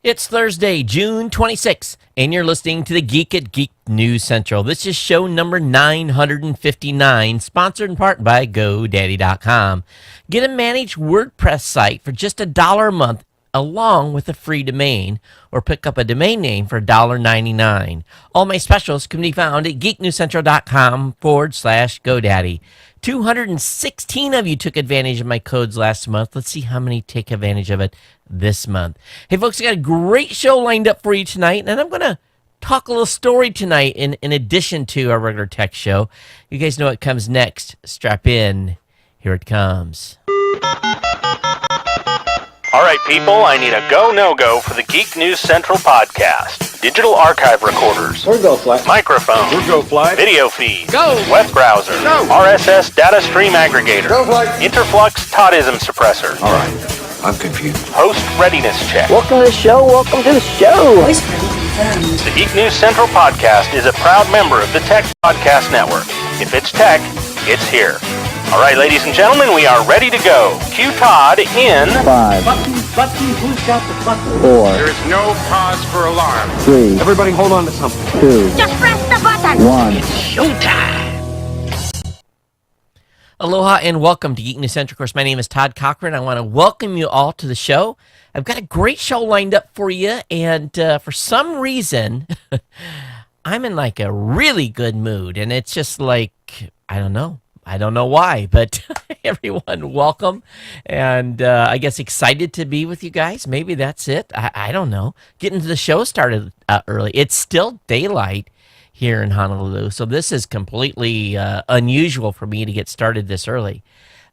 It's Thursday, June 26th, and you're listening to the Geek at Geek News Central. This is show number 959, sponsored in part by GoDaddy.com. Get a managed WordPress site for just $1 a month, along with a free domain, or pick up a domain name for $1.99. All my specials can be found at geeknewscentral.com/GoDaddy. 216 of you took advantage of my codes last month. Let's see how many take advantage of it this month. Hey, folks, I got a great show lined up for you tonight, and I'm going to talk a little story tonight in addition to our regular tech show. You guys know what comes next. Strap in. Here it comes. All right, people, I need a go, no-go for the Geek News Central podcast. Digital archive recorders. Or go fly. Microphone. Or go fly. Video feed. Go. Web browser. Go. RSS data stream aggregator. Go fly. Interflux Toddism suppressor. All right, I'm confused. Host readiness check. Welcome to the show. Welcome to the show. Voice ready confirmed. The Geek News Central podcast is a proud member of the Tech Podcast Network. If it's tech, it's here. All right, ladies and gentlemen, we are ready to go. Cue Todd in 5, Button, who's got the button? 4, There is no cause for alarm. 3, Everybody hold on to something. 2, Just press the button. 1. Aloha and welcome to Geek News Central. Of course, my name is Todd Cochran. I want to welcome you all to the show. I've got a great show lined up for you, and for some reason, I'm in like a really good mood, and it's just like, I don't know why, but everyone, welcome, and I guess excited to be with you guys. Maybe that's it. I don't know. Getting the show started early. It's still daylight here in Honolulu, so this is completely unusual for me to get started this early.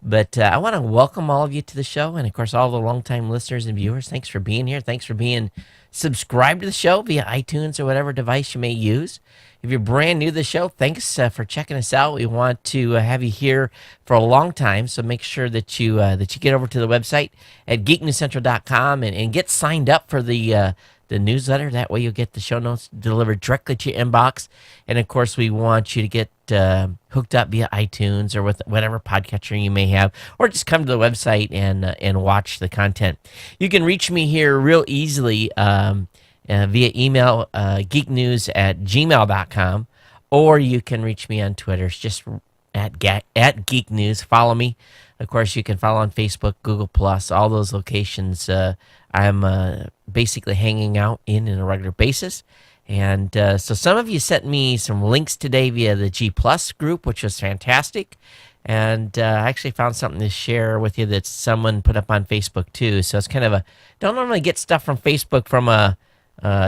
But I want to welcome all of you to the show, and of course, all the longtime listeners and viewers. Thanks for being here. Thanks for being subscribed to the show via iTunes or whatever device you may use. If you're brand new to the show, thanks for checking us out. We want to have you here for a long time, so make sure that you get over to the website at geeknewscentral.com and get signed up for the newsletter. That way you'll get the show notes delivered directly to your inbox. And, of course, we want you to get hooked up via iTunes or with whatever podcatcher you may have, or just come to the website and watch the content. You can reach me here real easily via email, geeknews@gmail.com, or you can reach me on Twitter. It's just at Geek News. Follow me. Of course, you can follow on Facebook, Google+, all those locations. I'm basically hanging out in a regular basis. And so some of you sent me some links today via the G Plus group, which was fantastic. And I actually found something to share with you that someone put up on Facebook too. So it's kind of don't normally get stuff from Facebook from a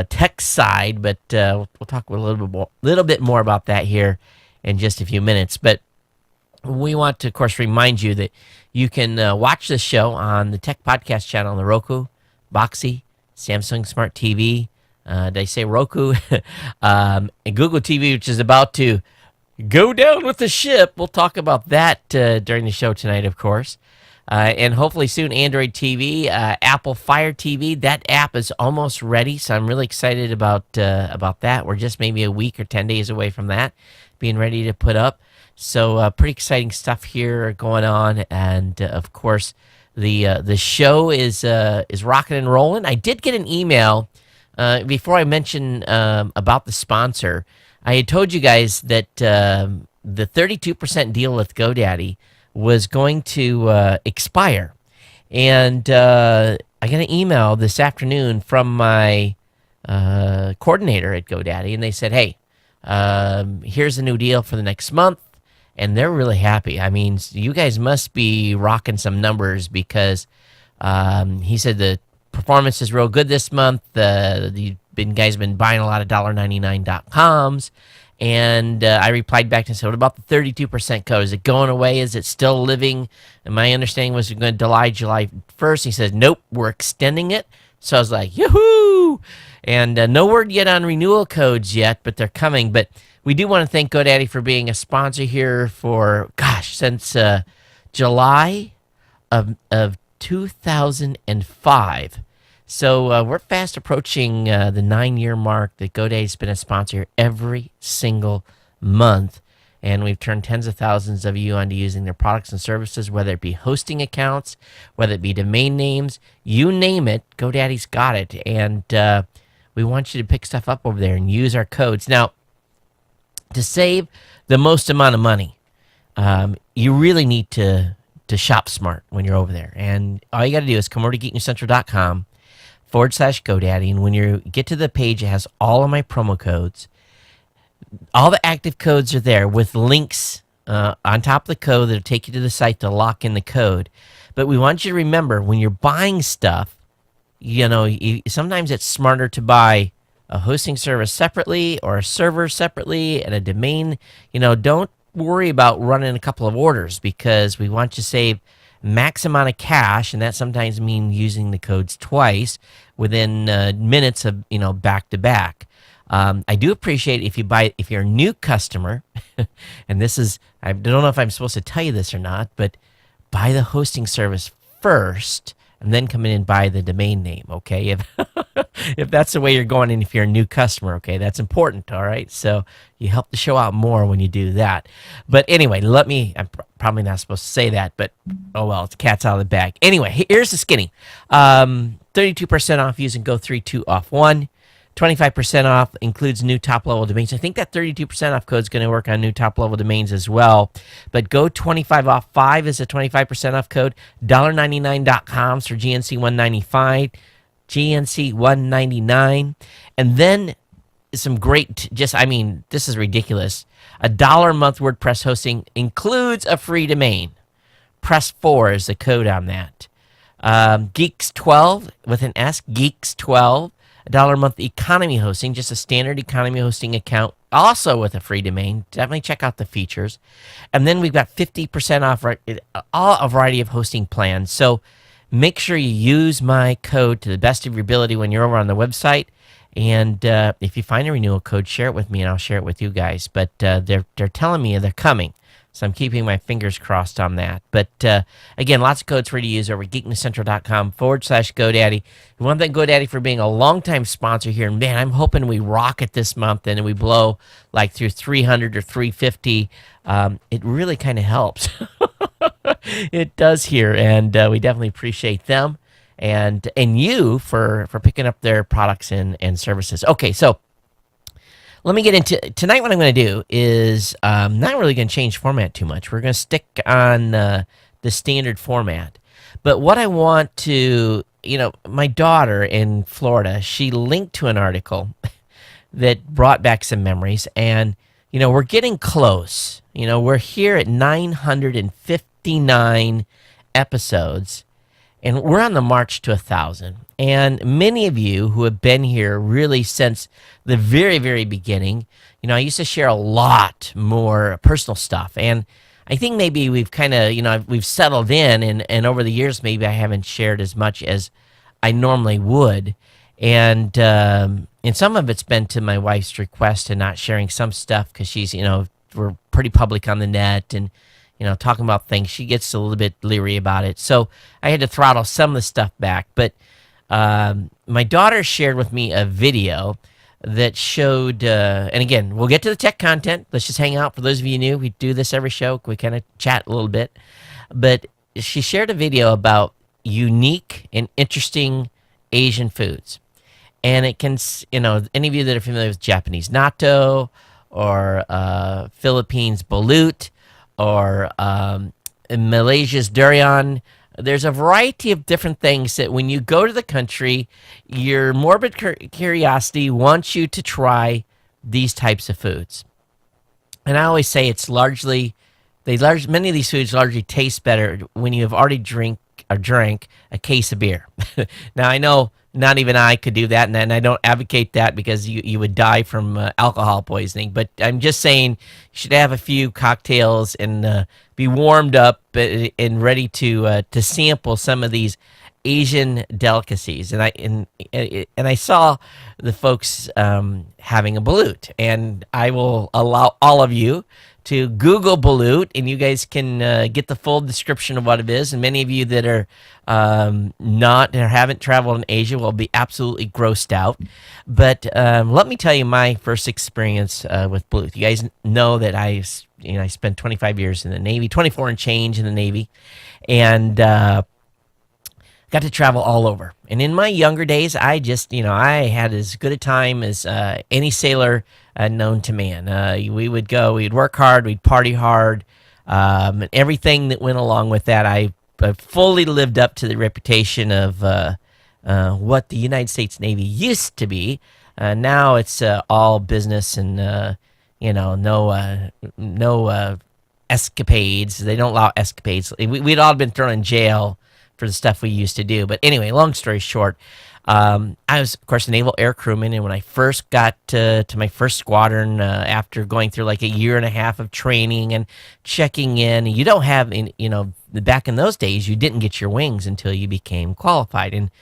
tech side, but we'll talk a little bit more about that here in just a few minutes. But we want to, of course, remind you that you can watch the show on the Tech Podcast channel on the Roku, Boxy, Samsung Smart TV. Did I say Roku? And Google TV, which is about to go down with the ship. We'll talk about that during the show tonight, of course. And hopefully soon Android TV, Apple Fire TV. That app is almost ready, so I'm really excited about that. We're just maybe a week or 10 days away from that being ready to put up. So pretty exciting stuff here going on, and of course the show is rocking and rolling. I did get an email before I mention about the sponsor. I had told you guys that the 32% deal with GoDaddy was going to expire. And I got an email this afternoon from my coordinator at GoDaddy, and they said, hey, here's a new deal for the next month. And they're really happy. I mean, you guys must be rocking some numbers because he said the performance is real good this month. You guys have been buying a lot of $1.99.coms. And I replied back and said, what about the 32% code? Is it going away? Is it still living? And my understanding was it going to July 1st. He says, nope, we're extending it. So I was like, yoo-hoo! And no word yet on renewal codes yet, but they're coming. But we do want to thank GoDaddy for being a sponsor here for, since July of 2005. So we're fast approaching the 9-year mark that GoDaddy's been a sponsor every single month. and we've turned tens of thousands of you onto using their products and services, whether it be hosting accounts, whether it be domain names, you name it, GoDaddy's got it. And we want you to pick stuff up over there and use our codes. Now, to save the most amount of money, you really need to shop smart when you're over there. And all you got to do is come over to geeknewscentral.com/GoDaddy. And when you get to the page, it has all of my promo codes. All the active codes are there with links on top of the code that'll take you to the site to lock in the code. But we want you to remember, when you're buying stuff, sometimes it's smarter to buy a hosting service separately or a server separately and a domain. Don't worry about running a couple of orders, because we want you to save max amount of cash, and that sometimes means using the codes twice within minutes of back to back. I do appreciate if you're a new customer, and I don't know if I'm supposed to tell you this or not, but buy the hosting service first and then come in and buy the domain name, okay? If that's the way you're going, and if you're a new customer, okay, that's important, all right? So you help the show out more when you do that. But anyway, I'm probably not supposed to say that, but oh well, it's cat's out of the bag. Anyway, here's the skinny. 32% off using Go32 off 1. 25% off includes new top-level domains. I think that 32% off code is going to work on new top-level domains as well. But Go 25 off 5 is a 25% off code. $1.99.com for GNC 195, GNC 199. And then some great, this is ridiculous. $1 a month WordPress hosting includes a free domain. Press 4 is the code on that. Geeks12 with an S, Geeks12. $1 a month economy hosting, just a standard economy hosting account, also with a free domain. Definitely check out the features. And then we've got 50% off a variety of hosting plans. So make sure you use my code to the best of your ability when you're over on the website. And if you find a renewal code, share it with me and I'll share it with you guys. But they're telling me they're coming. So I'm keeping my fingers crossed on that. But again, lots of codes for you to use over at geeknewscentral.com/GoDaddy. We want to thank GoDaddy for being a longtime sponsor here. And man, I'm hoping we rock it this month and we blow like through 300 or 350. It really kind of helps. It does here. And we definitely appreciate them and you for picking up their products and services. Okay, so let me get into tonight. What I'm going to do is not really going to change format too much. We're going to stick on the standard format. But what I want to, my daughter in Florida, she linked to an article that brought back some memories. And, we're getting close. We're here at 959 episodes. And we're on the march to 1,000. And many of you who have been here really since the very, very beginning, I used to share a lot more personal stuff. And I think maybe we've kind of, we've settled in. And over the years, maybe I haven't shared as much as I normally would. And some of it's been to my wife's request and not sharing some stuff because she's, we're pretty public on the net and, talking about things. She gets a little bit leery about it. So I had to throttle some of the stuff back. But my daughter shared with me a video that showed, and again, we'll get to the tech content. Let's just hang out. For those of you new, we do this every show. We kind of chat a little bit. But she shared a video about unique and interesting Asian foods. And it can, any of you that are familiar with Japanese natto or Philippines balut, or Malaysia's durian. There's a variety of different things that when you go to the country, your morbid curiosity wants you to try these types of foods. And I always say it's many of these foods largely taste better when you have already drank a case of beer. Now, I know not even I could do that, and I don't advocate that because you would die from alcohol poisoning. But I'm just saying you should have a few cocktails and be warmed up and ready to sample some of these Asian delicacies. And I saw the folks having a balut, and I will allow all of you to Google balut, and you guys can get the full description of what it is. And many of you that are not or haven't traveled in Asia will be absolutely grossed out. But let me tell you my first experience with balut. You guys know that I spent 25 years in the Navy, 24 and change in the Navy, and got to travel all over. And in my younger days, I just, I had as good a time as any sailor known to man. We would go, we'd work hard, we'd party hard, and everything that went along with that. I fully lived up to the reputation of what the United States Navy used to be. Now it's all business and, no escapades. They don't allow escapades. We'd all been thrown in jail for the stuff we used to do. But anyway, long story short, I was, of course, a naval air crewman, and when I first got to my first squadron, after going through like a year and a half of training and checking in, you don't have, back in those days, you didn't get your wings until you became qualified. And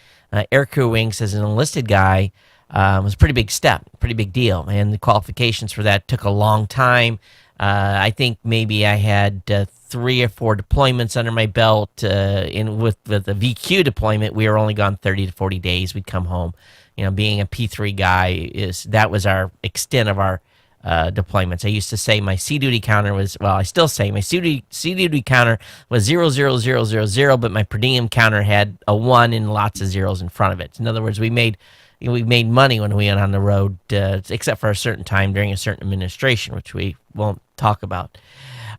air crew wings as an enlisted guy was a pretty big step, pretty big deal. And the qualifications for that took a long time. I think maybe I had 3 or 4 deployments under my belt. With the VQ deployment, we were only gone 30 to 40 days. We'd come home. Being a P3 guy, that was our extent of our deployments. I used to say my sea duty counter was, well, I still say my sea duty counter was 00000, but my per diem counter had a 1 and lots of zeros in front of it. In other words, we made money when we went on the road, except for a certain time during a certain administration, which we won't talk about.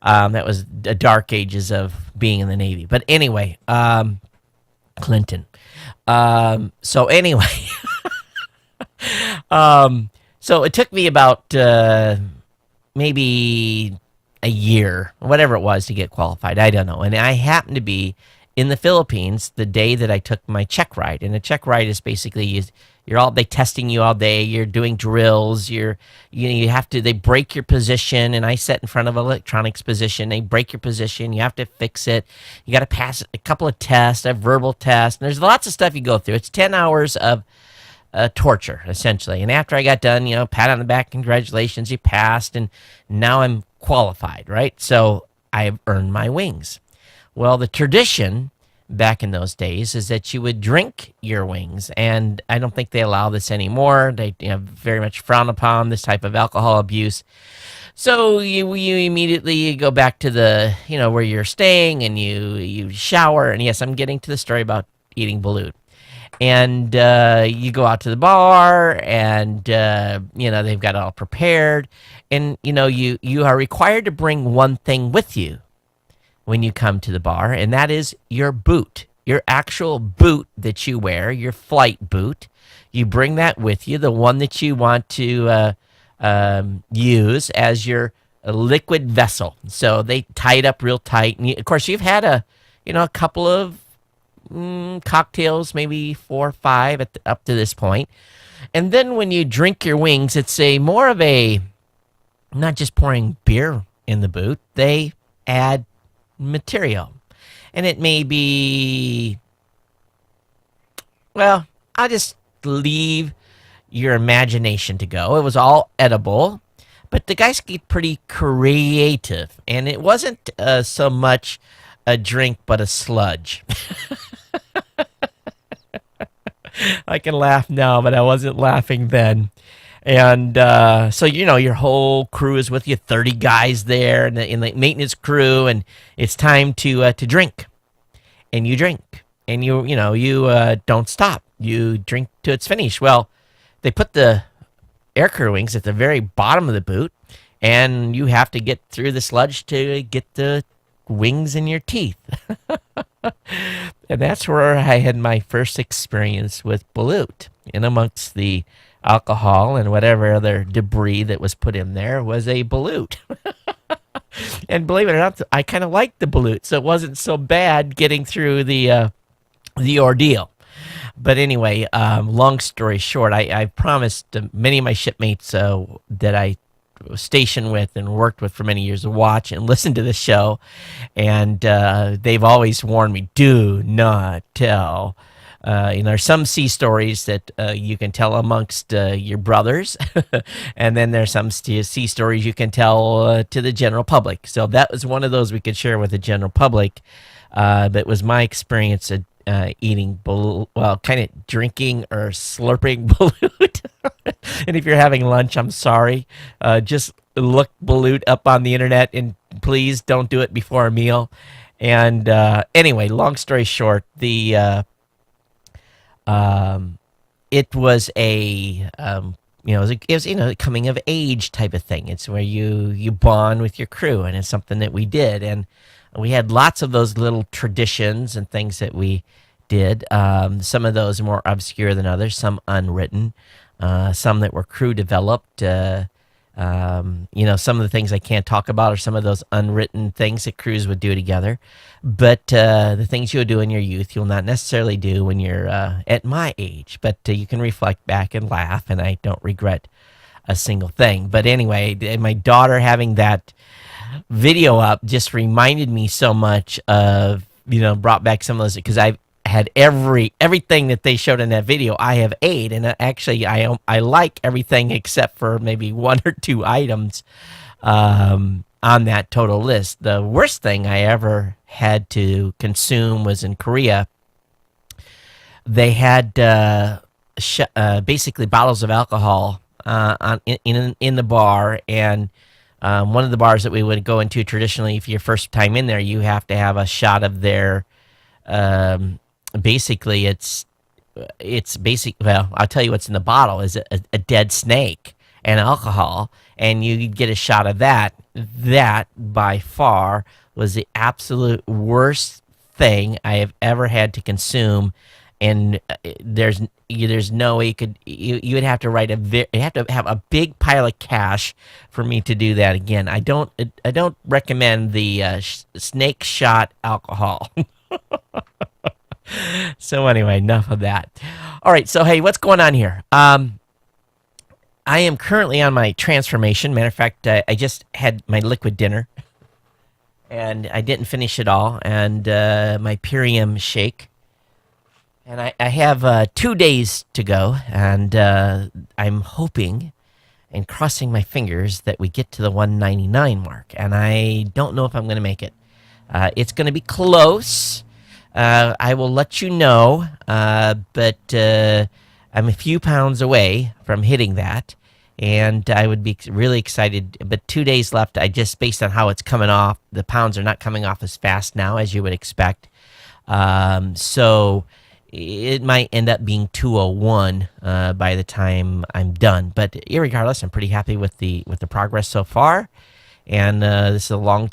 That was the dark ages of being in the Navy. But anyway, Clinton. So anyway, so it took me about maybe a year, whatever it was, to get qualified. I don't know. And I happened to be in the Philippines the day that I took my check ride. And a check ride is basically they testing you all day. You're doing drills. You have to. They break your position, and I sat in front of an electronics position. They break your position. You have to fix it. You got to pass a couple of tests, a verbal test. And there's lots of stuff you go through. It's 10 hours of torture, essentially. And after I got done, pat on the back, congratulations, you passed, and now I'm qualified, right? So I've earned my wings. Well, the tradition back in those days is that you would drink your wings, and I don't think they allow this anymore. They very much frown upon this type of alcohol abuse. So you immediately go back to the where you're staying, and you shower. And yes, I'm getting to the story about eating balut. And you go out to the bar, and they've got it all prepared, and you are required to bring one thing with you when you come to the bar, and that is your boot, your actual boot that you wear, your flight boot. You bring that with you, the one that you want to use as your liquid vessel. So they tie it up real tight. And of course, you've had a couple of cocktails, maybe 4 or 5 up to this point. And then when you drink your wings, it's more of a, not just pouring beer in the boot. They add material, and it may be, well, I'll just leave your imagination to go. It was all edible, but the guys get pretty creative, and it wasn't so much a drink but a sludge. I can laugh now, but I wasn't laughing then. And so, your whole crew is with you, 30 guys there in the maintenance crew, and it's time to drink. And you drink, and you don't stop. You drink till it's finished. Well, they put the air crew wings at the very bottom of the boot, and you have to get through the sludge to get the wings in your teeth. And that's where I had my first experience with balut. And amongst the alcohol and whatever other debris that was put in there was a balut. And believe it or not, I kind of liked the balut, so it wasn't so bad getting through the ordeal. But anyway, long story short, I promised many of my shipmates that I was stationed with and worked with for many years to watch and listen to the show, and they've always warned me, do not tell There's some sea stories that you can tell amongst your brothers, and then there's some sea stories you can tell to the general public. So that was one of those we could share with the general public. That was my experience of eating, kind of drinking or slurping balut. And if you're having lunch, I'm sorry. Just look balut up on the internet, and please don't do it before a meal. And anyway, long story short, it was a coming of age type of thing. It's where you bond with your crew, and it's something that we did, and we had lots of those little traditions and things that we did. Some of those more obscure than others, some unwritten, some that were crew developed. Some of the things I can't talk about are some of those unwritten things that crews would do together. But the things you'll do in your youth, you'll not necessarily do when you're at my age. But you can reflect back and laugh, and I don't regret a single thing. But anyway, my daughter having that video up just reminded me so much of, brought back some of those, because I've had everything that they showed in that video I have ate, and actually I like everything except for maybe one or two items on that total list. The worst thing I ever had to consume was in Korea. They had basically bottles of alcohol in the bar, and one of the bars that we would go into traditionally, if you're first time in there, you have to have a shot of their basically it's basic. Well, I'll tell you what's in the bottle is a dead snake and alcohol, and you get a shot of that. That by far was the absolute worst thing I have ever had to consume, and there's no way you would have to you have to have a big pile of cash for me to do that again. I don't recommend the snake shot alcohol. So anyway, enough of that. All right, so hey, what's going on here? I am currently on my transformation. Matter of fact, I just had my liquid dinner, and I didn't finish it all, and my Purium shake. And I have 2 days to go, and I'm hoping and crossing my fingers that we get to the 199 mark, and I don't know if I'm going to make it. It's going to be close. I will let you know, but I'm a few pounds away from hitting that, and I would be really excited. But 2 days left. Based on how it's coming off, the pounds are not coming off as fast now as you would expect. So it might end up being 201 by the time I'm done. But irregardless, I'm pretty happy with the progress so far, and this is a long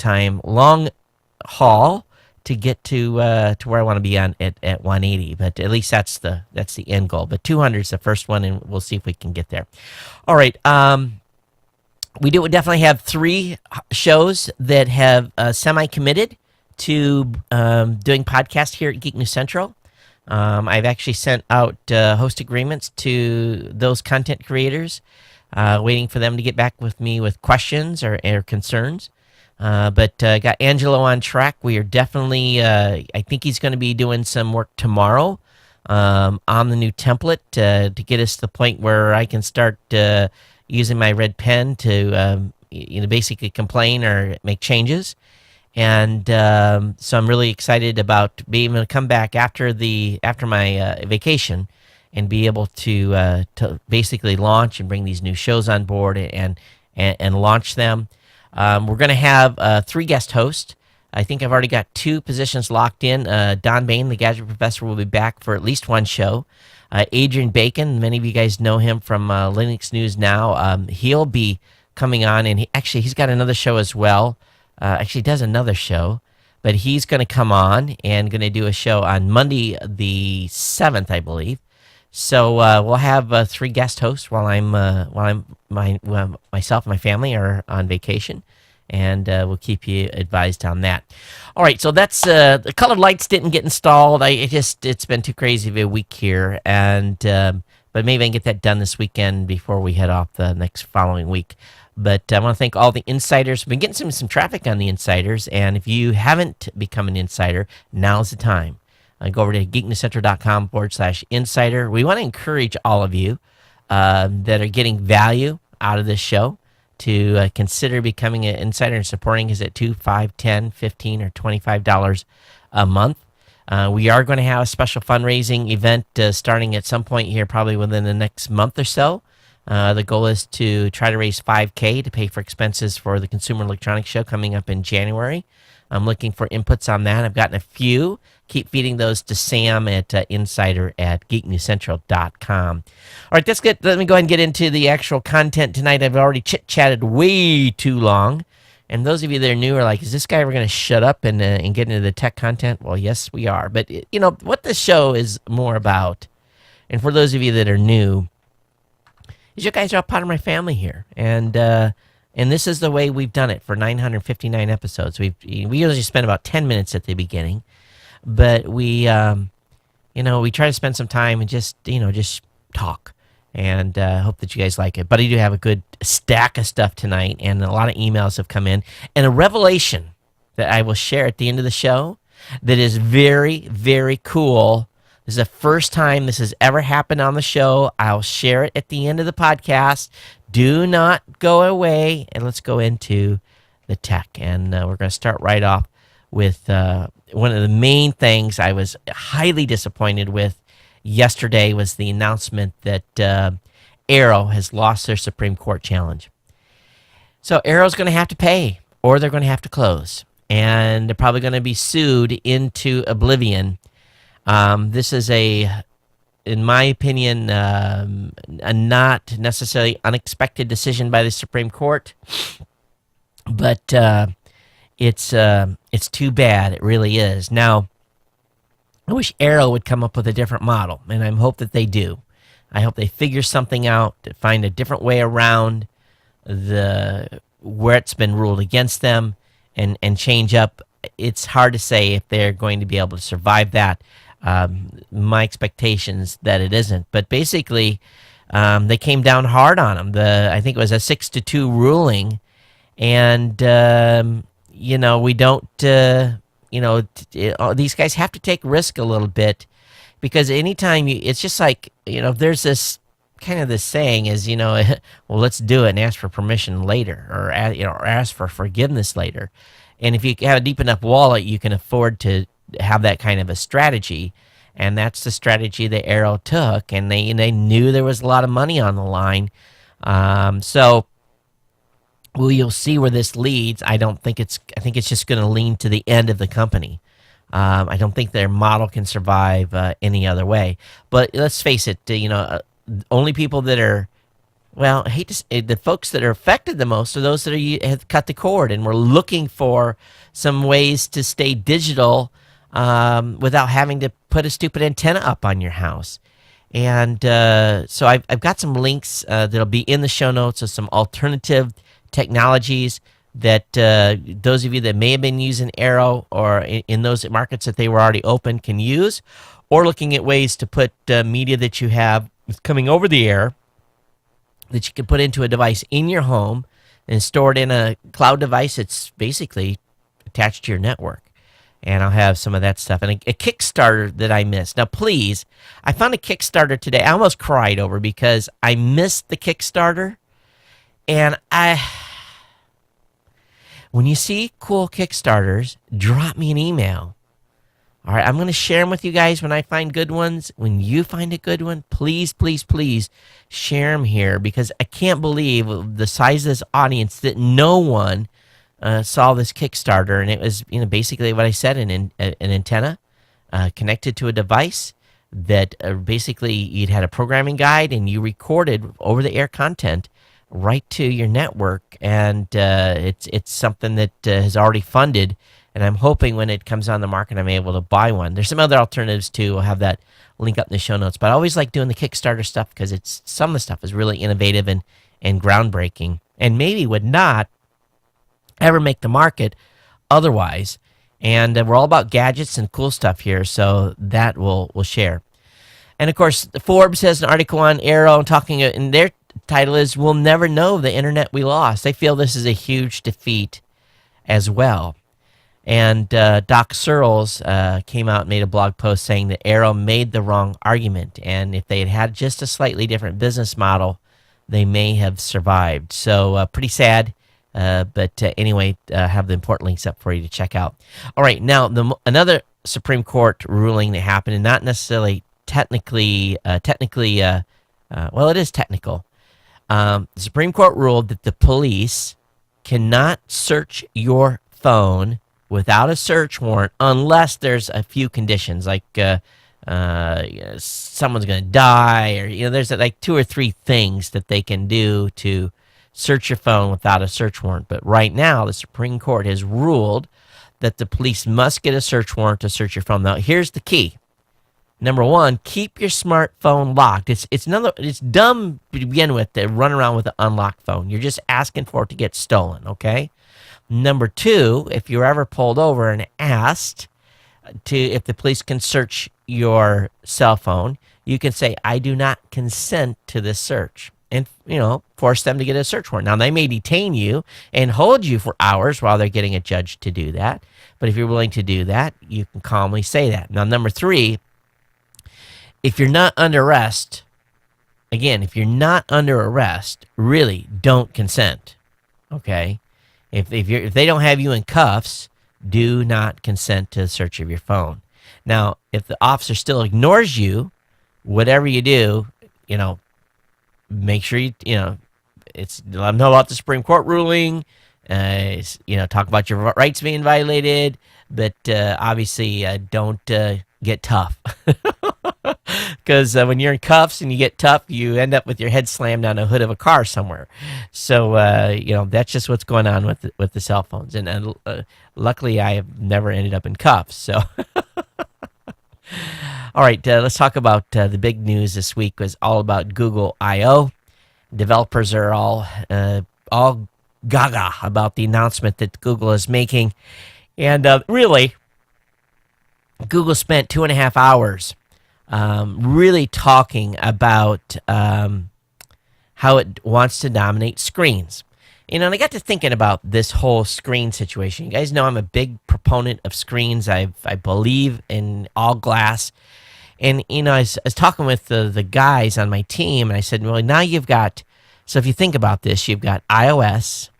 haul to get to where I want to be at 180, but at least that's the end goal. But 200 is the first one, and we'll see if we can get there. All right, we definitely have 3 shows that have semi-committed to doing podcasts here at Geek News Central. I've actually sent out host agreements to those content creators, waiting for them to get back with me with questions or concerns. But got Angelo on track. We are definitely, I think he's going to be doing some work tomorrow on the new template to get us to the point where I can start using my red pen to basically complain or make changes. And so I'm really excited about being able to come back after my vacation and be able to basically launch and bring these new shows on board and launch them. We're going to have 3 guest hosts. I think I've already got 2 positions locked in. Don Bain, the Gadget Professor, will be back for at least 1 show. Adrian Bacon, many of you guys know him from Linux News Now. He'll be coming on, and he's got another show as well. He does another show, but he's going to come on and going to do a show on Monday the 7th, I believe. So we'll have 3 guest hosts while myself and my family are on vacation, and we'll keep you advised on that. All right, so that's the colored lights didn't get installed. It's been too crazy of a week here, and but maybe I can get that done this weekend before we head off the next following week. But I want to thank all the insiders. We've been getting some traffic on the insiders, and if you haven't become an insider, now's the time. Go over to geeknewscentral.com/insider. We want to encourage all of you that are getting value out of this show to consider becoming an insider and supporting us at $2, $5, $10, $15, or $25 a month. We are going to have a special fundraising event starting at some point here, probably within the next month or so. The goal is to try to raise $5K to pay for expenses for the Consumer Electronics Show coming up in January. I'm looking for inputs on that. I've gotten a few. Keep feeding those to Sam at insider at geeknewscentral.com. All right, that's good. Let me go ahead and get into the actual content tonight. I've already chit-chatted way too long. And those of you that are new are like, is this guy ever going to shut up and get into the tech content? Well, yes, we are. But, what this show is more about, and for those of you that are new, is you guys are all part of my family here. And this is the way we've done it for 959 episodes. We usually spend about 10 minutes at the beginning. But we try to spend some time and just talk. And hope that you guys like it. But I do have a good stack of stuff tonight, and a lot of emails have come in. And a revelation that I will share at the end of the show that is very, very cool. This is the first time this has ever happened on the show. I'll share it at the end of the podcast. Do not go away, and let's go into the tech. And we're going to start right off with one of the main things I was highly disappointed with yesterday was the announcement that Arrow has lost their Supreme Court challenge. So Arrow's going to have to pay, or they're going to have to close. And they're probably going to be sued into oblivion. This is in my opinion, a not necessarily unexpected decision by the Supreme Court. But it's too bad. It really is. Now, I wish Arrow would come up with a different model, and I hope that they do. I hope they figure something out to find a different way around where it's been ruled against them and change up. It's hard to say if they're going to be able to survive that. My expectations that it isn't. But basically, they came down hard on them. I think it was a 6-2 ruling, and we don't. These guys have to take risk a little bit, because anytime it's just like, there's this kind of this saying is, well, let's do it and ask for permission later, or ask for forgiveness later. And if you have a deep enough wallet, you can afford to have that kind of a strategy. And that's the strategy that Arrow took, and they knew there was a lot of money on the line. Well, you'll see where this leads. I think it's just going to lean to the end of the company. I don't think their model can survive any other way. But let's face it, only people that are, well, I hate to say, the folks that are affected the most are those that have cut the cord, and we're looking for some ways to stay digital without having to put a stupid antenna up on your house. And so I've got some links that'll be in the show notes of some alternative technologies that those of you that may have been using Arrow or in those markets that they were already open can use, or looking at ways to put media that you have coming over the air that you can put into a device in your home and store it in a cloud device that's basically attached to your network. And I'll have some of that stuff. And a Kickstarter that I missed. Now, please, I found a Kickstarter today. I almost cried over because I missed the Kickstarter. And when you see cool Kickstarters, drop me an email. All right, I'm going to share them with you guys when I find good ones. When you find a good one, please, please, please share them here, because I can't believe the size of this audience that no one saw this Kickstarter. And it was, basically what I said, an antenna connected to a device that basically you'd had a programming guide and you recorded over-the-air content right to your network, and it's something that is already funded, and I'm hoping when it comes on the market I'm able to buy one. There's some other alternatives too. We'll have that link up in the show notes, but I always like doing the Kickstarter stuff because some of the stuff is really innovative and groundbreaking, and maybe would not ever make the market otherwise. And we're all about gadgets and cool stuff here, so that we'll share. And of course, Forbes has an article on Arrow talking in their title is "We'll Never Know the Internet We Lost." They feel this is a huge defeat as well. And Doc Searles came out and made a blog post saying that Arrow made the wrong argument. And if they had had just a slightly different business model, they may have survived. So pretty sad. But anyway, have the important links up for you to check out. All right, now another Supreme Court ruling that happened, and not necessarily technically, well, it is technical. The Supreme Court ruled that the police cannot search your phone without a search warrant unless there's a few conditions, like someone's going to die, or there's like 2 or 3 things that they can do to search your phone without a search warrant. But right now, the Supreme Court has ruled that the police must get a search warrant to search your phone. Now, here's the key. Number 1, keep your smartphone locked. It's dumb to begin with to run around with an unlocked phone. You're just asking for it to get stolen, okay? Number 2, if you're ever pulled over and asked if the police can search your cell phone, you can say, I do not consent to this search. And, force them to get a search warrant. Now, they may detain you and hold you for hours while they're getting a judge to do that. But if you're willing to do that, you can calmly say that. Now, number 3, if you're not under arrest, again, if you're not under arrest, really don't consent, okay? If they don't have you in cuffs, do not consent to the search of your phone. Now, if the officer still ignores you, whatever you do, make sure let them know about the Supreme Court ruling. Talk about your rights being violated, but obviously don't get tough. Because when you're in cuffs and you get tough, you end up with your head slammed on the hood of a car somewhere. So that's just what's going on with the cell phones. And luckily, I have never ended up in cuffs. So, all right, let's talk about the big news this week. Was all about Google I/O. Developers are all gaga about the announcement that Google is making, and really, Google spent 2.5 hours. Really talking about how it wants to dominate screens. And I got to thinking about this whole screen situation. You guys know I'm a big proponent of screens. I believe in all glass. And, I was talking with the guys on my team, and I said, well, now you've got, so if you think about this, you've got iOS,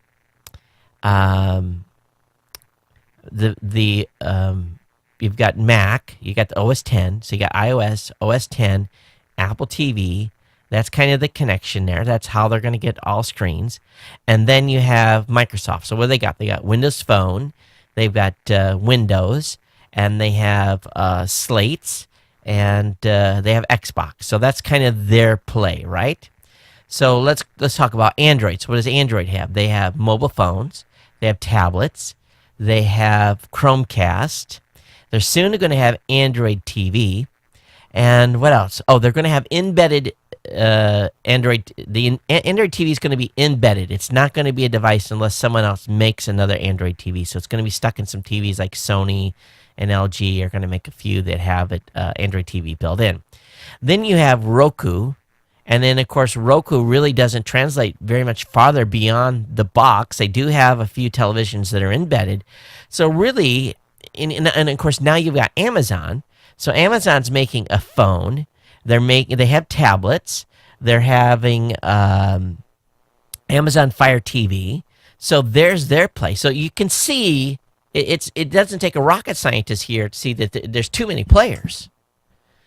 you've got Mac, you got the OS 10, so you got iOS, OS 10, Apple TV. That's kind of the connection there. That's how they're going to get all screens. And then you have Microsoft. So what do they got? They got Windows Phone, they've got Windows, and they have slates, and they have Xbox. So that's kind of their play, right? So let's talk about Android. So what does Android have? They have mobile phones, they have tablets, they have Chromecast. They're soon going to have Android TV. And what else? Oh, they're going to have embedded Android. The Android TV is going to be embedded. It's not going to be a device unless someone else makes another Android TV. So it's going to be stuck in some TVs like Sony and LG are going to make a few that have it Android TV built in. Then you have Roku. And then, of course, Roku really doesn't translate very much farther beyond the box. They do have a few televisions that are embedded. So really, and of course, now you've got Amazon. So Amazon's making a phone. They have tablets. They're having Amazon Fire TV. So there's their play. So you can see it doesn't take a rocket scientist here to see that there's too many players.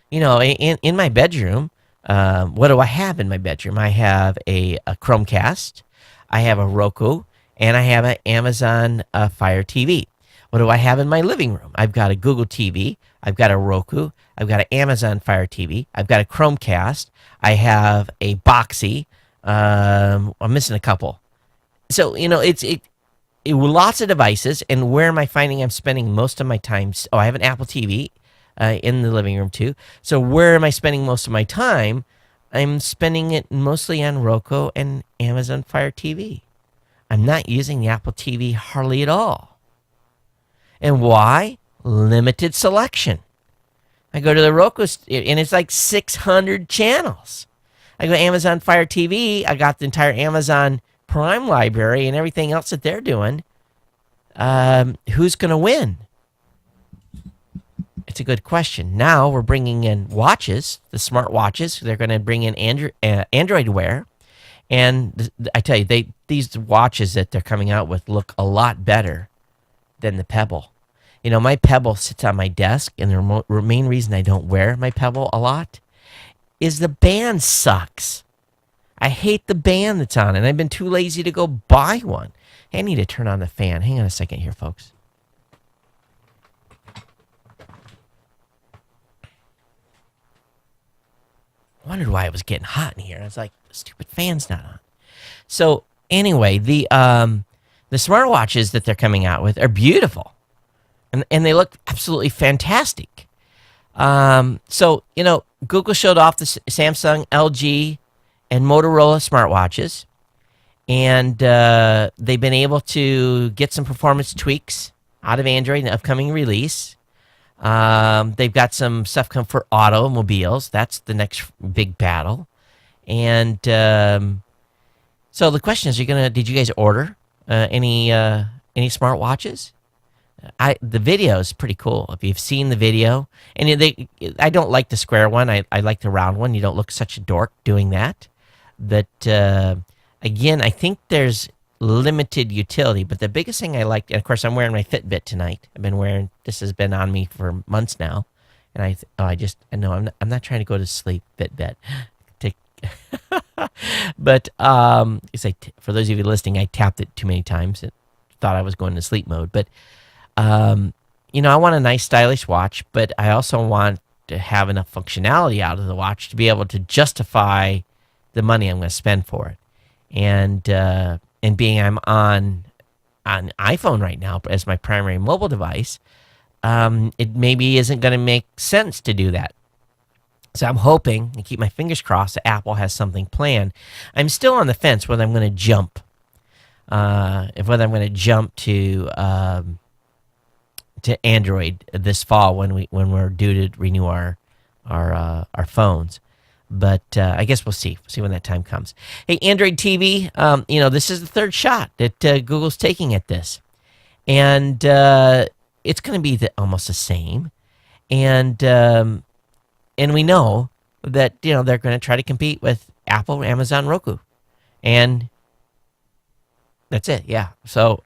In my bedroom, what do I have in my bedroom? I have a Chromecast, I have a Roku, and I have an Amazon Fire TV. What do I have in my living room? I've got a Google TV, I've got a Roku, I've got an Amazon Fire TV, I've got a Chromecast, I have a Boxy. I'm missing a couple. So, it's lots of devices. And where am I finding I'm spending most of my time? Oh, I have an Apple TV in the living room too. So where am I spending most of my time? I'm spending it mostly on Roku and Amazon Fire TV. I'm not using the Apple TV hardly at all. And why? Limited selection. I go to the Roku, and it's like 600 channels. I go to Amazon Fire TV. I got the entire Amazon Prime library and everything else that they're doing. who's going to win? It's a good question. Now we're bringing in watches, the smart watches. They're going to bring in Android Wear. And I tell you, these watches that they're coming out with look a lot better than the Pebble. You know, my Pebble sits on my desk, and the main reason I don't wear my Pebble a lot is the band sucks. I hate the band that's on, and I've been too lazy to go buy one. Hey, I need to turn on the fan. Hang on a second here, folks. I wondered why it was getting hot in here. I was like, the stupid fan's not on. So anyway, the smartwatches that they're coming out with are beautiful, and they look absolutely fantastic. So you know, Google showed off the Samsung, LG, and Motorola smartwatches, and they've been able to get some performance tweaks out of Android in the upcoming release. They've got some stuff come for automobiles. That's the next big battle. And so the question is, did you guys order any smartwatches? The video is pretty cool. If you've seen the video, and I don't like the square one. I like the round one. You don't look such a dork doing that. But again, I think there's limited utility, but the biggest thing I like, and of course I'm wearing my Fitbit tonight. This has been on me for months now, and I'm not trying to go to sleep, Fitbit. But for those of you listening, I tapped it too many times and thought I was going to sleep mode. But you know, I want a nice stylish watch, but I also want to have enough functionality out of the watch to be able to justify the money I'm going to spend for it. And being I'm on iPhone right now as my primary mobile device, it maybe isn't going to make sense to do that. So I'm hoping, and keep my fingers crossed, that Apple has something planned. I'm still on the fence whether I'm going to jump, to Android this fall when we're due to renew our phones. But I guess we'll see. We'll see when that time comes. Hey, Android TV, you know, this is the third shot that Google's taking at this. And it's going to be almost the same. And we know that, you know, they're going to try to compete with Apple, Amazon, Roku. And that's it, yeah. So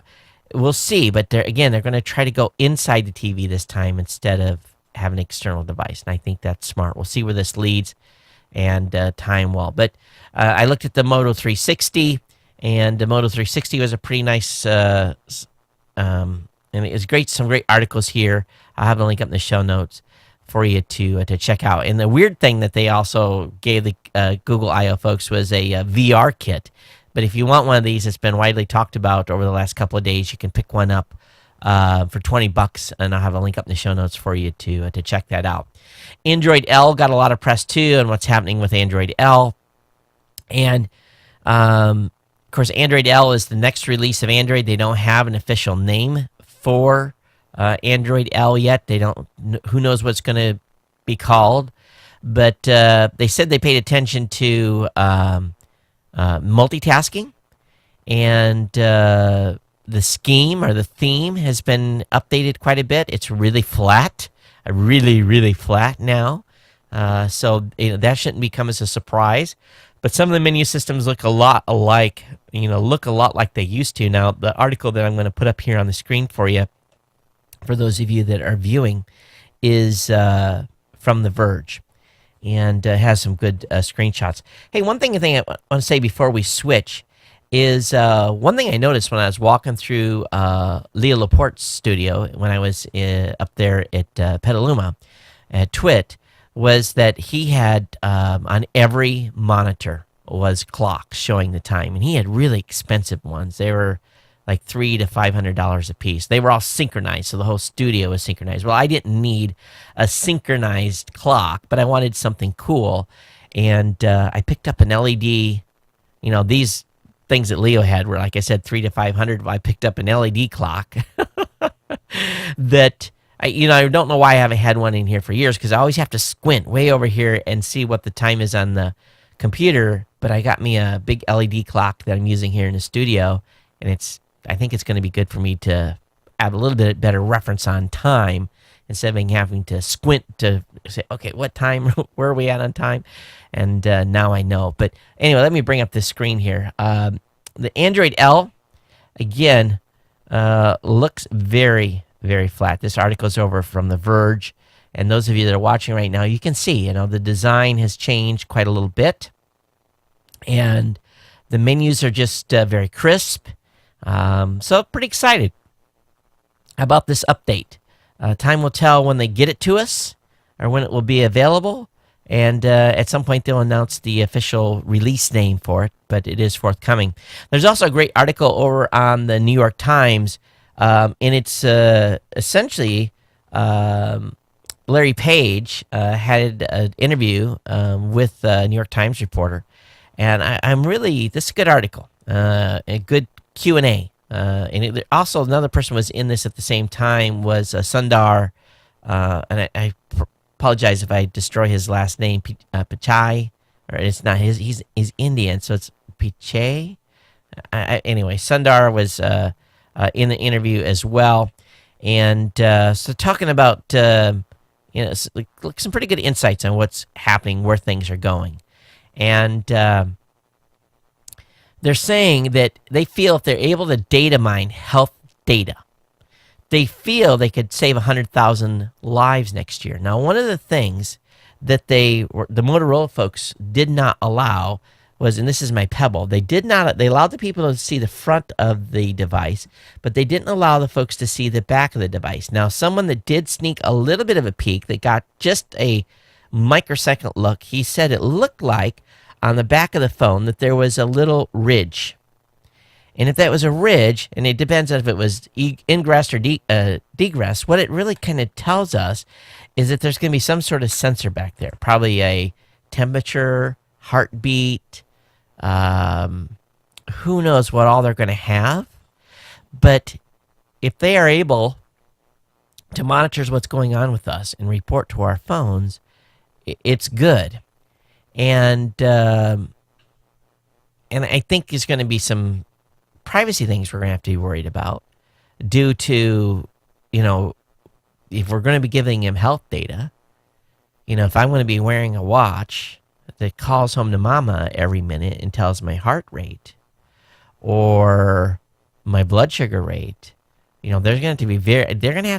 we'll see. But they're going to try to go inside the TV this time instead of having an external device. And I think that's smart. We'll see where this leads. And time will. But I looked at the Moto 360, and the Moto 360 was a pretty nice, and it was great. Some great articles here. I'll have a link up in the show notes for you to check out. And the weird thing that they also gave the Google I/O folks was a VR kit. But if you want one of these, it's been widely talked about over the last couple of days. You can pick one up for $20, and I'll have a link up in the show notes for you to check that out. Android L got a lot of press too, and what's happening with Android L. And of course, Android L is the next release of Android. They don't have an official name for Android L yet. Who knows what's going to be called? But they said they paid attention to multitasking, and the scheme or the theme has been updated quite a bit. It's really flat, really flat now. So that shouldn't become as a surprise. But some of the menu systems look a lot like they used to. Now, the article that I'm going to put up here on the screen for you, for those of you that are viewing, is from The Verge, and has some good screenshots. Hey, one thing I want to say before we switch is one thing I noticed when I was walking through Leo Laporte's studio when I was up there at Petaluma at TWiT, was that he had on every monitor was clocks showing the time, and he had really expensive ones. They were like $300 to $500 a piece. They were all synchronized, so the whole studio was synchronized. Well, I didn't need a synchronized clock, but I wanted something cool, and I picked up an LED. You know, these things that Leo had were, like I said, $300 to $500. I picked up an LED clock that I don't know why I haven't had one in here for years, because I always have to squint way over here and see what the time is on the computer. But I got me a big LED clock that I'm using here in the studio, and I think it's going to be good for me to have a little bit better reference on time instead of having to squint to say, okay, what time, where are we at on time? And now I know. But anyway, let me bring up this screen here. The Android L, again, looks very, very flat. This article is over from The Verge. And those of you that are watching right now, you can see, the design has changed quite a little bit. And the menus are just very crisp. So pretty excited about this update. Time will tell when they get it to us or when it will be available. And at some point, they'll announce the official release name for it, but it is forthcoming. There's also a great article over on the New York Times, and it's essentially Larry Page had an interview with a New York Times reporter, and this is a good article, a good Q&A. And also another person was in this at the same time was Sundar, and I apologize if I destroy his last name, Pichai, or it's not his. He's Indian, so it's Pichai. Anyway, Sundar was in the interview as well, and so talking about some pretty good insights on what's happening, where things are going, and they're saying that they feel if they're able to data mine health data, they feel they could save 100,000 lives next year. Now, one of the things that the Motorola folks did not allow was, and this is my Pebble, they allowed the people to see the front of the device, but they didn't allow the folks to see the back of the device. Now, someone that did sneak a little bit of a peek, that got just a microsecond look, he said it looked like on the back of the phone that there was a little ridge. And if that was a ridge, and it depends on if it was ingress or degress, what it really kind of tells us is that there's going to be some sort of sensor back there, probably a temperature, heartbeat, who knows what all they're going to have. But if they are able to monitor what's going on with us and report to our phones, it's good. And I think there's going to be some privacy things we're going to have to be worried about due to, if we're going to be giving him health data, if I'm going to be wearing a watch that calls home to mama every minute and tells my heart rate or my blood sugar rate, there's going to be they're going to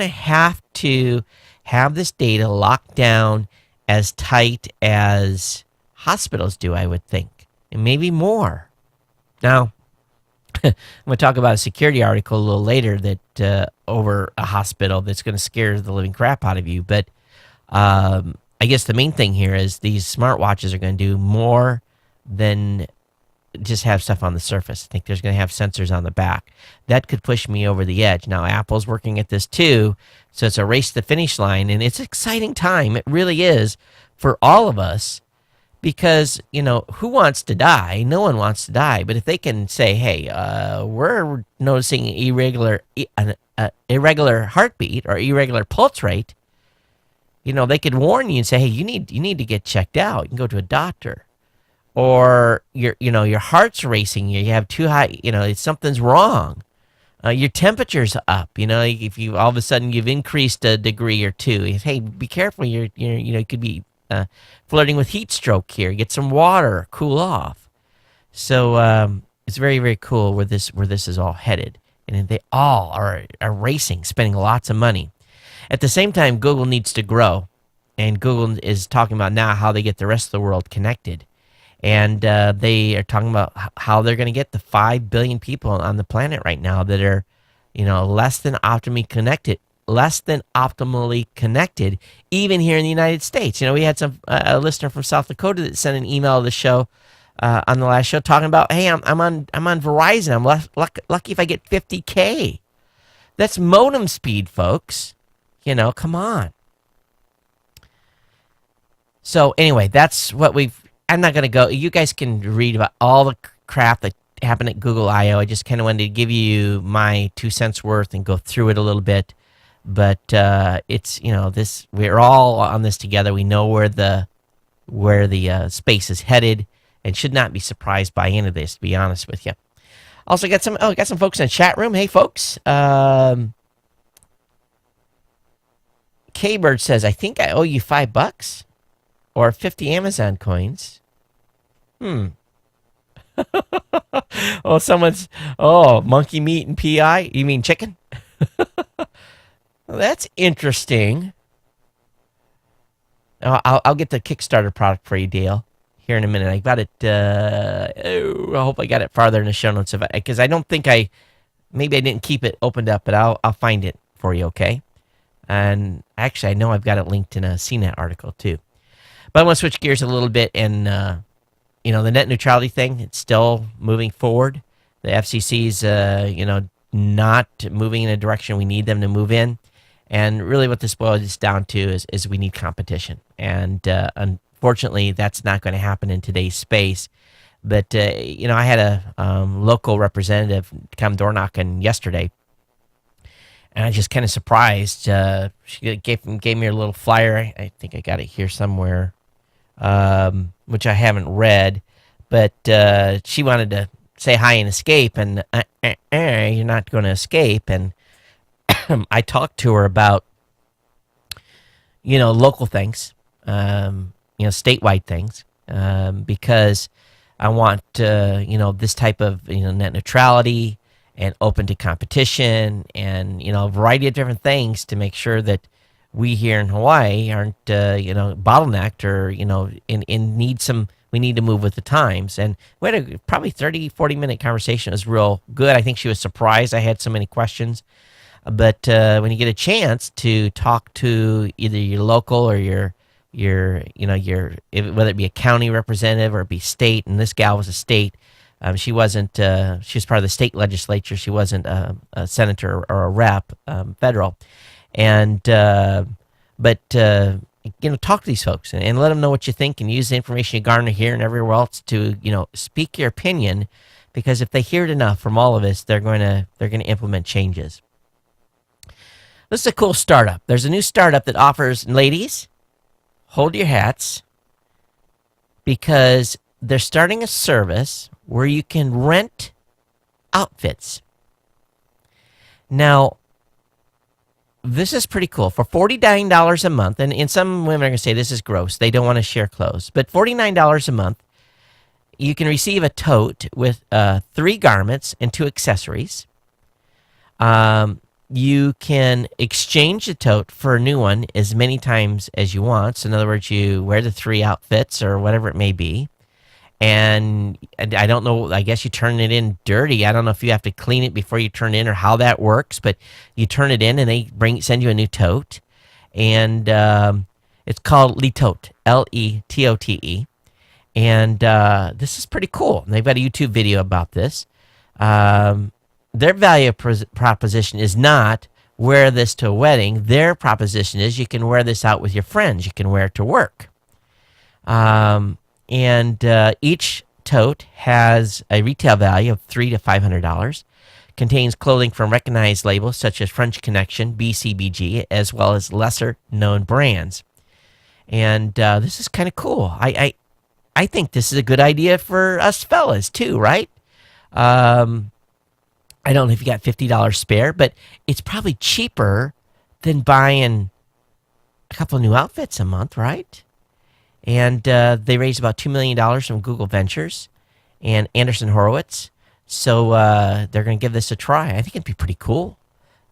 have to have this data locked down as tight as hospitals do, I would think, and maybe more. Now, I'm going to talk about a security article a little later that over a hospital that's going to scare the living crap out of you. But I guess the main thing here is these smartwatches are going to do more than just have stuff on the surface. I think there's going to have sensors on the back. That could push me over the edge. Now, Apple's working at this too, so it's a race to the finish line, and it's an exciting time. It really is for all of us because, who wants to die? No one wants to die. But if they can say, hey, we're noticing an irregular heartbeat or irregular pulse rate, they could warn you and say, hey, you need to get checked out. You can go to a doctor. Or your heart's racing, you have too high, something's wrong. Your temperature's up, if you all of a sudden you've increased a degree or two. Hey, be careful, you could be flirting with heat stroke here. Get some water, cool off. So it's very, very cool where this is all headed, and they all are racing, spending lots of money. At the same time, Google needs to grow, and Google is talking about now how they get the rest of the world connected. And they are talking about how they're going to get the 5 billion people on the planet right now that are, less than optimally connected, even here in the United States. We had a listener from South Dakota that sent an email to the show on the last show talking about, hey, I'm on Verizon. I'm lucky if I get 50K. That's modem speed, folks. Come on. So anyway, that's what I'm not going to go. You guys can read about all the crap that happened at Google I/O. I just kind of wanted to give you my 2 cents worth and go through it a little bit. But it's, we're all on this together. We know where the space is headed and should not be surprised by any of this, to be honest with you. Also got some folks in the chat room. Hey, folks. K-Bird says, I think I owe you $5 or 50 Amazon coins. Monkey meat and PI? You mean chicken? Well, that's interesting. I'll get the Kickstarter product for you, Dale, here in a minute. I got it. I hope I got it farther in the show notes, because I don't think maybe I didn't keep it opened up, but I'll find it for you, okay? And actually, I know I've got it linked in a CNET article too. But I want to switch gears a little bit, and the net neutrality thing, it's still moving forward. The FCC's not moving in a direction we need them to move in. And really what this boils down to is we need competition. And unfortunately, that's not going to happen in today's space. But, I had a local representative come door knocking yesterday. And I was just kind of surprised. She gave me a little flyer. I think I got it here somewhere, which I haven't read. But she wanted to say hi and escape. And you're not going to escape. And I talked to her about, local things, statewide things, because I want, this type of, net neutrality and open to competition and, a variety of different things to make sure that we here in Hawaii aren't, bottlenecked or, we need to move with the times. And we had a probably 30, 40-minute conversation. It was real good. I think she was surprised I had so many questions. But when you get a chance to talk to either your local or your whether it be a county representative or it be state, and this gal was a state, she wasn't. She was part of the state legislature. She wasn't a senator or a rep, federal, and talk to these folks and let them know what you think, and use the information you garner here and everywhere else to speak your opinion, because if they hear it enough from all of us, they're going to implement changes. This is a cool startup. There's a new startup that offers, ladies, hold your hats, because they're starting a service where you can rent outfits. Now, this is pretty cool. For $49 a month, and some women are going to say this is gross. They don't want to share clothes. But $49 a month, you can receive a tote with 3 garments and 2 accessories. You can exchange the tote for a new one as many times as you want. So in other words, you wear the 3 outfits or whatever it may be. And I don't know, I guess you turn it in dirty. I don't know if you have to clean it before you turn it in or how that works, but you turn it in and they send you a new tote. And it's called Letote, Letote. And this is pretty cool. And they've got a YouTube video about this. Their value proposition is not wear this to a wedding. Their proposition is you can wear this out with your friends. You can wear it to work. And each tote has a retail value of $300 to $500. Contains clothing from recognized labels such as French Connection, BCBG, as well as lesser known brands. And this is kind of cool. I think this is a good idea for us fellas too, right? I don't know if you got $50 spare, but it's probably cheaper than buying a couple of new outfits a month, right? And they raised about $2 million from Google Ventures and Anderson Horowitz. So they're going to give this a try. I think it'd be pretty cool.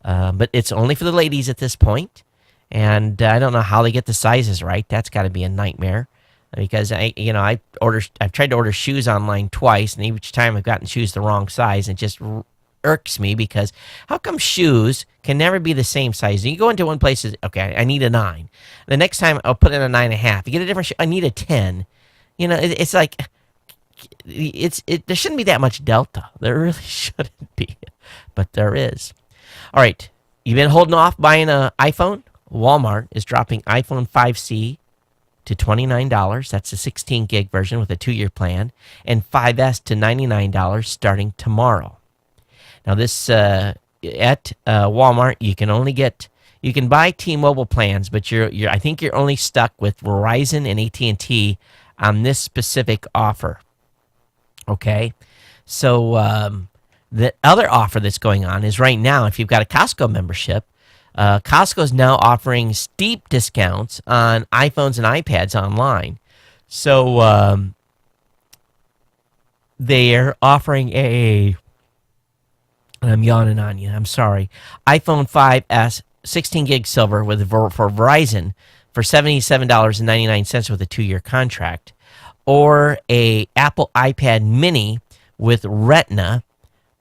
But it's only for the ladies at this point. And I don't know how they get the sizes right. That's got to be a nightmare. Because I've tried to order shoes online twice, and each time I've gotten shoes the wrong size. And it just irks me, because how come shoes can never be the same size? You go into one place, okay, I need a 9. The next time I'll put in a 9.5. You get a different shoe, I need a 10. It's like there shouldn't be that much delta. There really shouldn't be, but there is. All right, you've been holding off buying an iPhone? Walmart is dropping iPhone 5C to $29. That's a 16 gig version with a 2-year plan, and 5S to $99 starting tomorrow. Now this at Walmart, you can buy T-Mobile plans, but I think you're only stuck with Verizon and AT&T on this specific offer. Okay, so The other offer that's going on is right now, if you've got a Costco membership, Costco is now offering steep discounts on iPhones and iPads online. So they're offering and I'm yawning on you, I'm sorry, iPhone 5S 16 gig silver for Verizon for $77.99 with a 2-year contract, or a Apple iPad mini with Retina,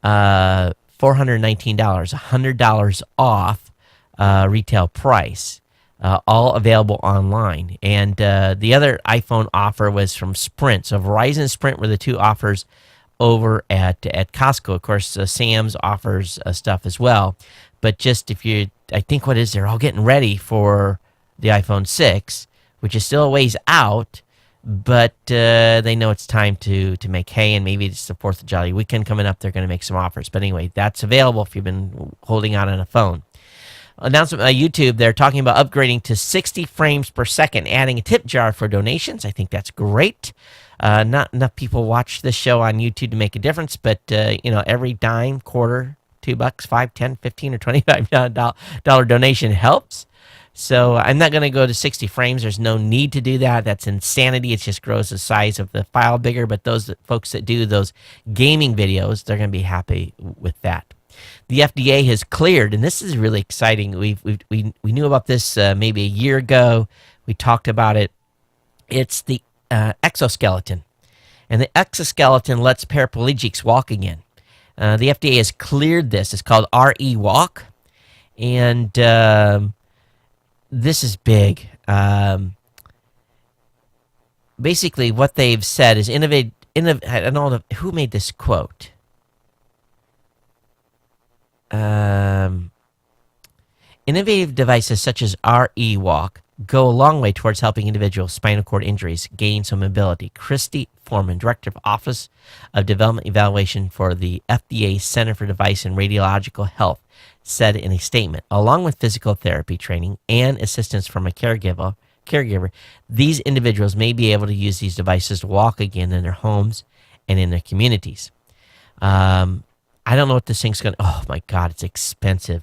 $419, $100 off retail price, all available online. And the other iPhone offer was from Sprint. So Verizon and Sprint were the two offers over at Costco. Of course, Sam's offers stuff as well. But just I think they're all getting ready for the iPhone 6, which is still a ways out, but they know it's time to make hay, and maybe it's the 4th of July weekend coming up. They're going to make some offers. But anyway, that's available if you've been holding out on a phone. Announcement on YouTube, they're talking about upgrading to 60 frames per second, adding a tip jar for donations. I think that's great. Not enough people watch this show on YouTube to make a difference, but every dime, quarter, $2, $5, $10, $15, or $25 donation helps. So I'm not going to go to 60 frames. There's no need to do that. That's insanity. It just grows the size of the file bigger. But those folks that do those gaming videos, they're going to be happy with that. The FDA has cleared, and this is really exciting. We knew about this maybe a year ago. We talked about it. It's the exoskeleton, and the exoskeleton lets paraplegics walk again. The FDA has cleared this. It's called RE Walk, and this is big. Basically, what they've said is innovate. I don't know who made this quote. Innovative devices such as RE Walk go a long way towards helping individuals with spinal cord injuries gain some mobility. Christy Foreman, Director of Office of Development Evaluation for the FDA Center for Device and Radiological Health, said in a statement, along with physical therapy training and assistance from a caregiver, these individuals may be able to use these devices to walk again in their homes and in their communities. I don't know what this thing's going to... Oh, my God, it's expensive.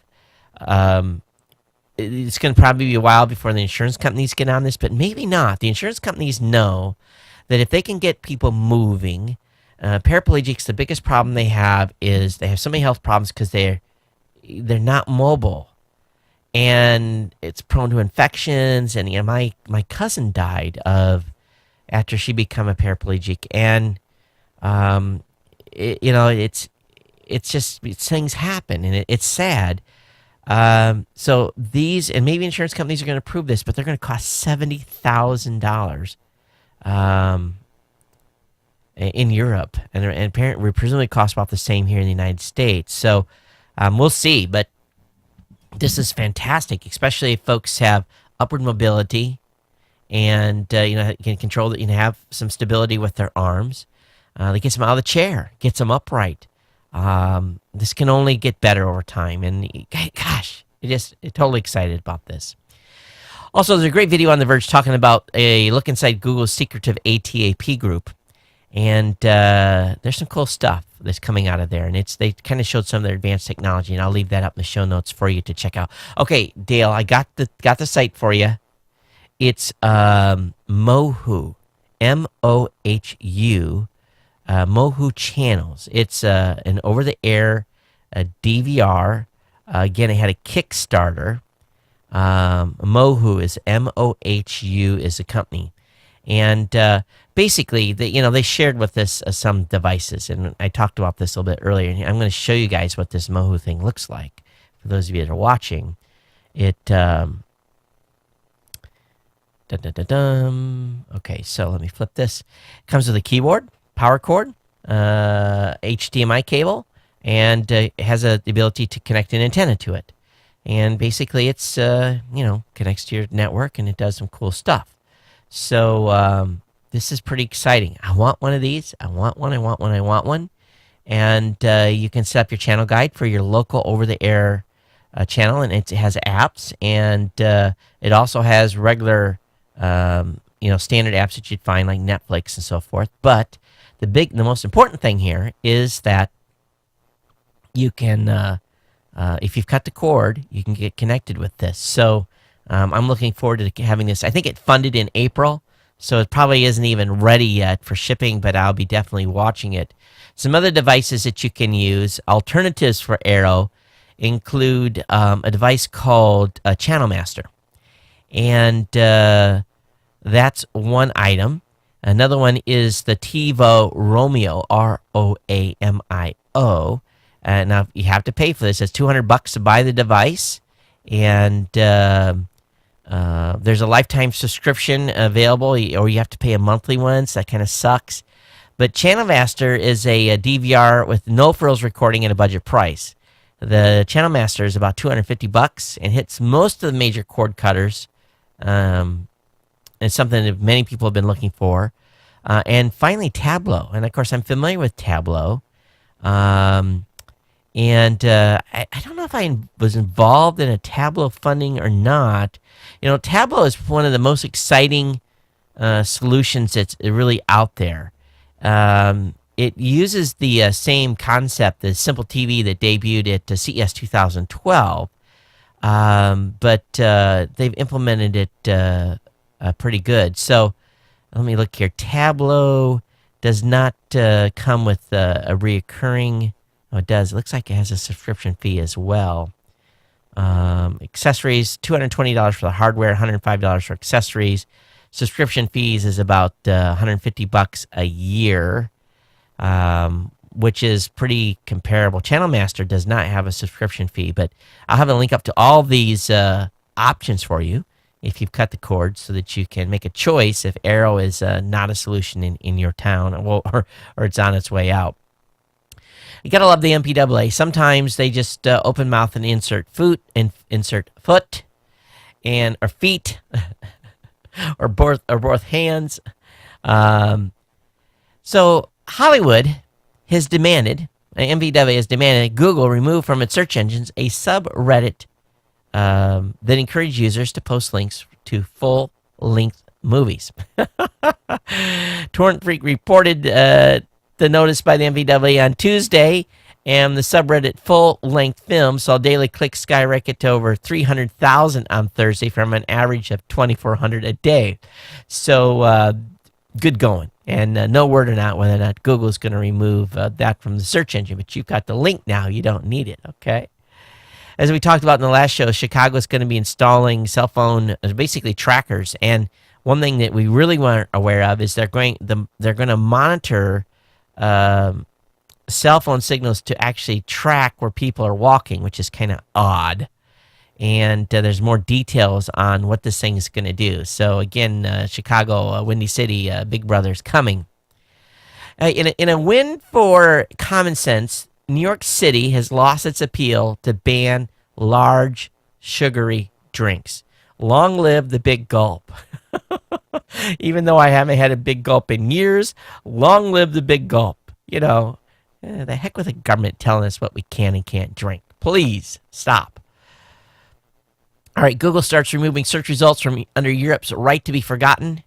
It's going to probably be a while before the insurance companies get on this, but maybe not. The insurance companies know that if they can get people moving, paraplegics, the biggest problem they have is they have so many health problems because they're not mobile. And it's prone to infections. And my cousin died after she became a paraplegic. And, it's things happen, and it's sad. So these, and maybe insurance companies are going to prove this, but they're going to cost $70,000 in Europe, and apparently presumably cost about the same here in the United States. So we'll see, but this is fantastic, especially if folks have upward mobility and can control it, have some stability with their arms. That gets them out of the chair, gets them upright. This can only get better over time, and gosh, totally excited about this. Also, there's a great video on The Verge talking about a look inside Google's secretive ATAP group, and there's some cool stuff that's coming out of there, and they kind of showed some of their advanced technology, and I'll leave that up in the show notes for you to check out. Okay, Dale, I got the site for you. It's Mohu, MOHU. Mohu Channels. It's an over-the-air DVR. Again, it had a Kickstarter. Mohu is MOHU is the company, and basically, they shared with us some devices, and I talked about this a little bit earlier. And I'm going to show you guys what this Mohu thing looks like for those of you that are watching. It. Okay, so let me flip this. It comes with a keyboard, power cord, HDMI cable, and it has the ability to connect an antenna to it. And basically, it's connects to your network, and it does some cool stuff. So this is pretty exciting. I want one of these. I want one. And you can set up your channel guide for your local over-the-air channel, and it has apps, and it also has regular, standard apps that you'd find like Netflix and so forth. But the most important thing here is that you can, if you've cut the cord, you can get connected with this. So I'm looking forward to having this. I think it funded in April, so it probably isn't even ready yet for shipping, but I'll be definitely watching it. Some other devices that you can use, alternatives for Arrow, include a device called Channel Master. And that's one item. Another one is the TiVo Romeo, Roamio. Now you have to pay for this. It's $200 to buy the device, and there's a lifetime subscription available, or you have to pay a monthly one. So that kind of sucks. But Channel Master is a DVR with no frills recording at a budget price. The Channel Master is about $250 and hits most of the major cord cutters. It's something that many people have been looking for. And finally, Tableau. And of course, I'm familiar with Tableau. I don't know if I was involved in a Tableau funding or not. Tableau is one of the most exciting solutions that's really out there. It uses the same concept as Simple TV that debuted at CES 2012, but they've implemented it pretty good. So let me look here. Tableau does not come with a reoccurring. Oh, it does. It looks like it has a subscription fee as well. Accessories, $220 for the hardware, $105 for accessories. Subscription fees is about $150 a year, which is pretty comparable. Channel Master does not have a subscription fee, but I'll have a link up to all these options for you if you've cut the cord, so that you can make a choice if Arrow is not a solution in your town, or it's on its way out. You gotta love the MPAA. Sometimes they just open mouth and insert foot, and or feet, or both hands. So Hollywood has demanded, MPAA has demanded, Google remove from its search engines a subreddit that encouraged users to post links to full-length movies. Torrent Freak reported the notice by the MPAA on Tuesday, and the subreddit full-length film saw daily clicks skyrocket to over 300,000 on Thursday from an average of 2,400 a day. So good going. And no word or not whether or not Google's going to remove that from the search engine, but you've got the link now. You don't need it, okay? As we talked about in the last show, Chicago's going to be installing cell phone, basically trackers. And one thing that we really weren't aware of is they're going to monitor cell phone signals to actually track where people are walking, which is kind of odd. And there's more details on what this thing is going to do. So again, Chicago, Windy City, Big Brother's coming. In a win for common sense, New York City has lost its appeal to ban large, sugary drinks. Long live the big gulp. Even though I haven't had a big gulp in years, long live the big gulp. The heck with the government telling us what we can and can't drink. Please stop. All right, Google starts removing search results from under Europe's right to be forgotten.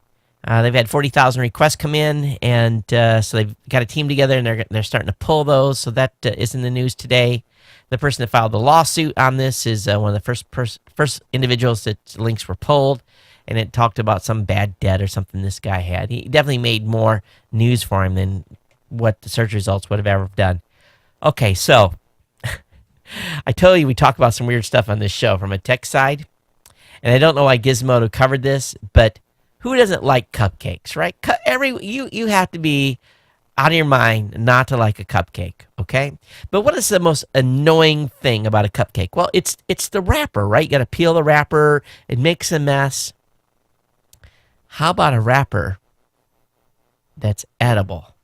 They've had 40,000 requests come in, and so they've got a team together, and they're starting to pull those. So that is in the news today. The person that filed the lawsuit on this is one of the first individuals that links were pulled, and it talked about some bad debt or something this guy had. He definitely made more news for him than what the search results would have ever done. Okay, so I told you we talk about some weird stuff on this show from a tech side, and I don't know why Gizmodo covered this, but who doesn't like cupcakes, right? You have to be out of your mind not to like a cupcake, okay? But what is the most annoying thing about a cupcake? Well, it's the wrapper, right? You got to peel the wrapper. It makes a mess. How about a wrapper that's edible?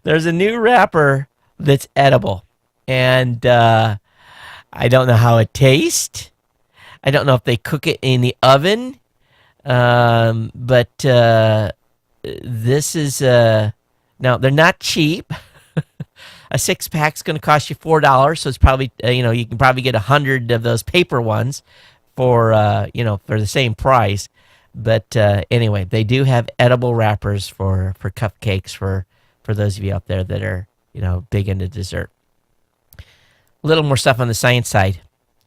There's a new wrapper that's edible, and I don't know how it tastes. I don't know if they cook it in the oven, but this is now they're not cheap. A 6-pack's going to cost you $4, so it's probably you can probably get 100 of those paper ones for for the same price. But anyway, they do have edible wrappers for cupcakes for those of you out there that are big into dessert. A little more stuff on the science side,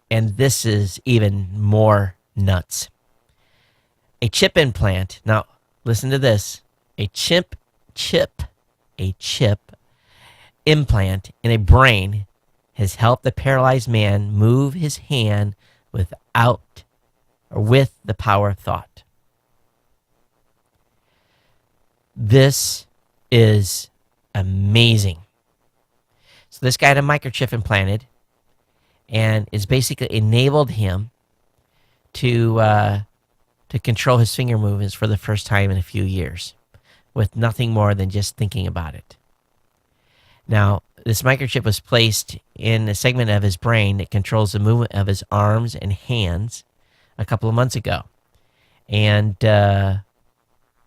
and this is even more nuts. A chip implant. Now, listen to this. A chip implant in a brain has helped the paralyzed man move his hand with the power of thought. This is amazing. So this guy had a microchip implanted, and it's basically enabled him to control his finger movements for the first time in a few years, with nothing more than just thinking about it. Now, this microchip was placed in a segment of his brain that controls the movement of his arms and hands a couple of months ago. And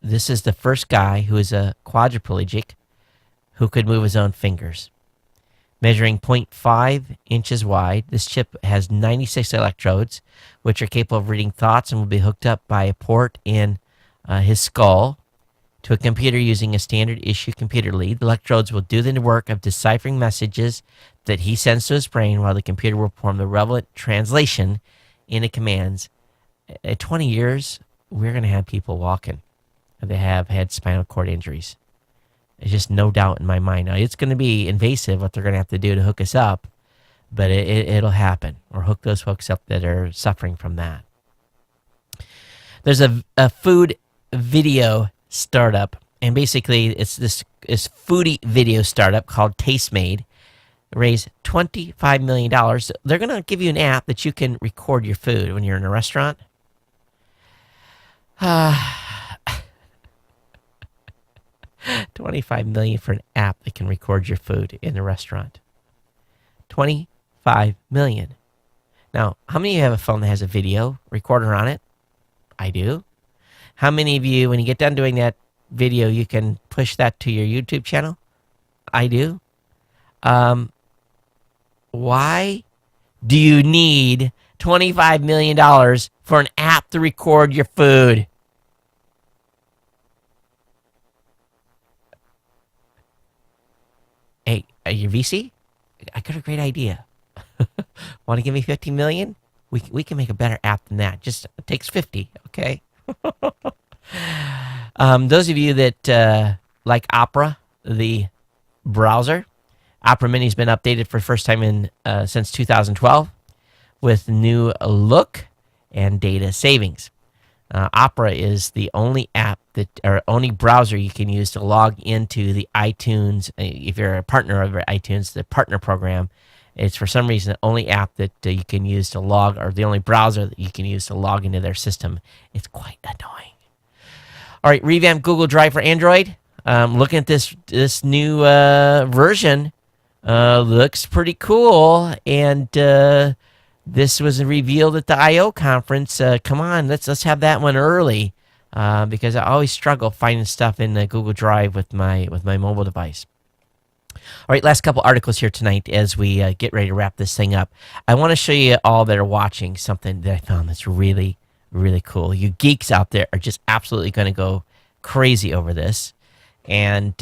this is the first guy who is a quadriplegic who could move his own fingers. Measuring 0.5 inches wide, this chip has 96 electrodes, which are capable of reading thoughts and will be hooked up by a port in his skull to a computer using a standard issue computer lead. The electrodes will do the work of deciphering messages that he sends to his brain, while the computer will perform the relevant translation into commands. At 20 years, we're going to have people walking that have had spinal cord injuries. There's just no doubt in my mind. Now, it's going to be invasive what they're going to have to do to hook us up, but it'll happen, or hook those folks up that are suffering from that. There's a food video startup, and basically it's this foodie video startup called Tastemade. Raised $25 million. They're going to give you an app that you can record your food when you're in a restaurant. $25 million for an app that can record your food in a restaurant. $25 million. Now, how many of you have a phone that has a video recorder on it? I do. How many of you, when you get done doing that video, you can push that to your YouTube channel? I do. Why do you need $25 million for an app to record your food? Hey, are you VC? I got a great idea. Want to give me $50 million? We can make a better app than that. Just it takes 50, okay? Those of you that like Opera, the browser, Opera Mini's been updated for the first time since 2012 with new look and data savings. Opera is the only only browser you can use to log into the iTunes. If you're a partner of iTunes, the partner program, it's for some reason the only app that you can use to log, or the only browser that you can use to log into their system. It's quite annoying. All right, revamped Google Drive for Android. Looking at this new version, looks pretty cool, and this was revealed at the I/O conference. Come on, let's have that one early, because I always struggle finding stuff in the Google Drive with my mobile device. All right, last couple articles here tonight as we get ready to wrap this thing up. I want to show you all that are watching something that I found that's really, really cool. You geeks out there are just absolutely going to go crazy over this. And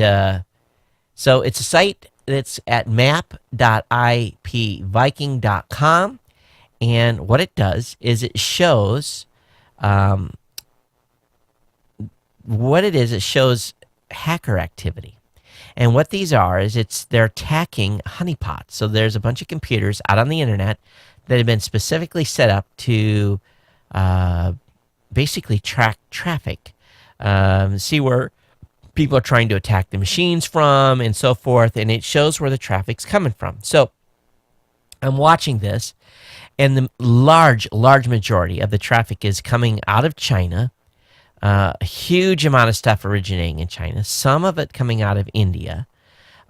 so it's a site that's at map.ipviking.com. And what it does is it shows it shows hacker activity. And what these are is they're attacking honeypots. So there's a bunch of computers out on the internet that have been specifically set up to basically track traffic, see where people are trying to attack the machines from, and so forth. And it shows where the traffic's coming from. So I'm watching this, and the large majority of the traffic is coming out of China. A huge amount of stuff originating in China, some of it coming out of India.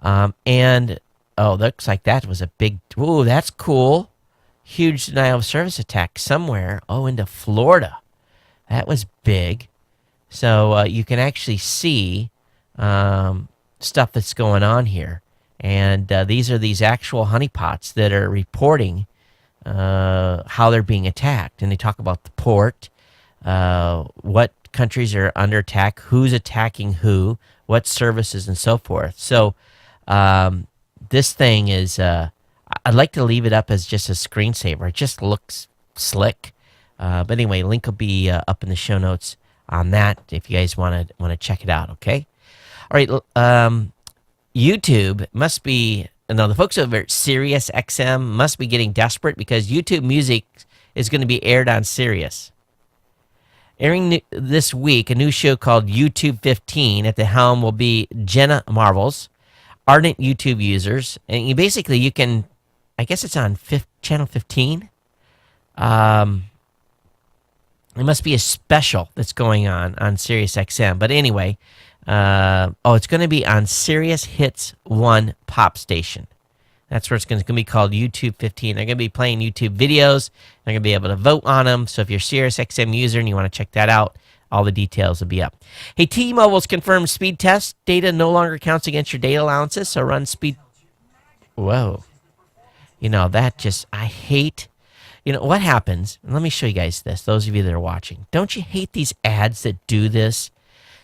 And, looks like that was a big, that's cool. Huge denial of service attack somewhere, into Florida. That was big. So you can actually see stuff that's going on here. And these are these actual honeypots that are reporting how they're being attacked. And they talk about the port, what countries are under attack, who's attacking who, what services, and so forth. So this thing is, I'd like to leave it up as just a screensaver. It just looks slick. But anyway, link will be up in the show notes on that if you guys want to check it out, okay? All right, YouTube must be, the folks over at Sirius XM must be getting desperate because YouTube Music is going to be aired on Sirius. Airing this week, a new show called YouTube 15. At the helm will be Jenna Marbles, ardent YouTube users. And you can, I guess it's on channel 15. There must be a special that's going on Sirius XM. But anyway, it's going to be on Sirius Hits 1 Pop Station. That's where it's going to be called YouTube 15. They're going to be playing YouTube videos. They're going to be able to vote on them. So if you're a Sirius XM user and you want to check that out, all the details will be up. Hey, T-Mobile's confirmed speed test. Data no longer counts against your data allowances, so run speed. Whoa. I hate, what happens? Let me show you guys this, those of you that are watching. Don't you hate these ads that do this?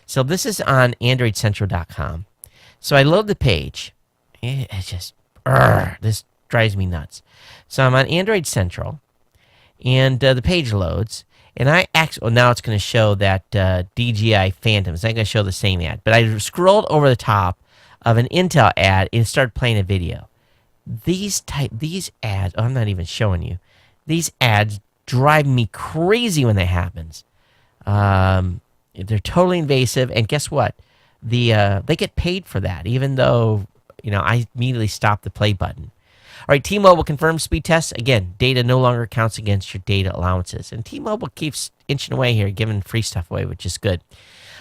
So this is on AndroidCentral.com. So I load the page. It's just... this drives me nuts. So I'm on Android Central, and the page loads, and now it's going to show that DJI Phantom. It's not going to show the same ad, but I scrolled over the top of an Intel ad and it started playing a video. These ads, I'm not even showing you. These ads drive me crazy when that happens. They're totally invasive, and guess what? They get paid for that, even though I immediately stopped the play button. All right, T-Mobile confirms speed tests. Again, data no longer counts against your data allowances. And T-Mobile keeps inching away here, giving free stuff away, which is good.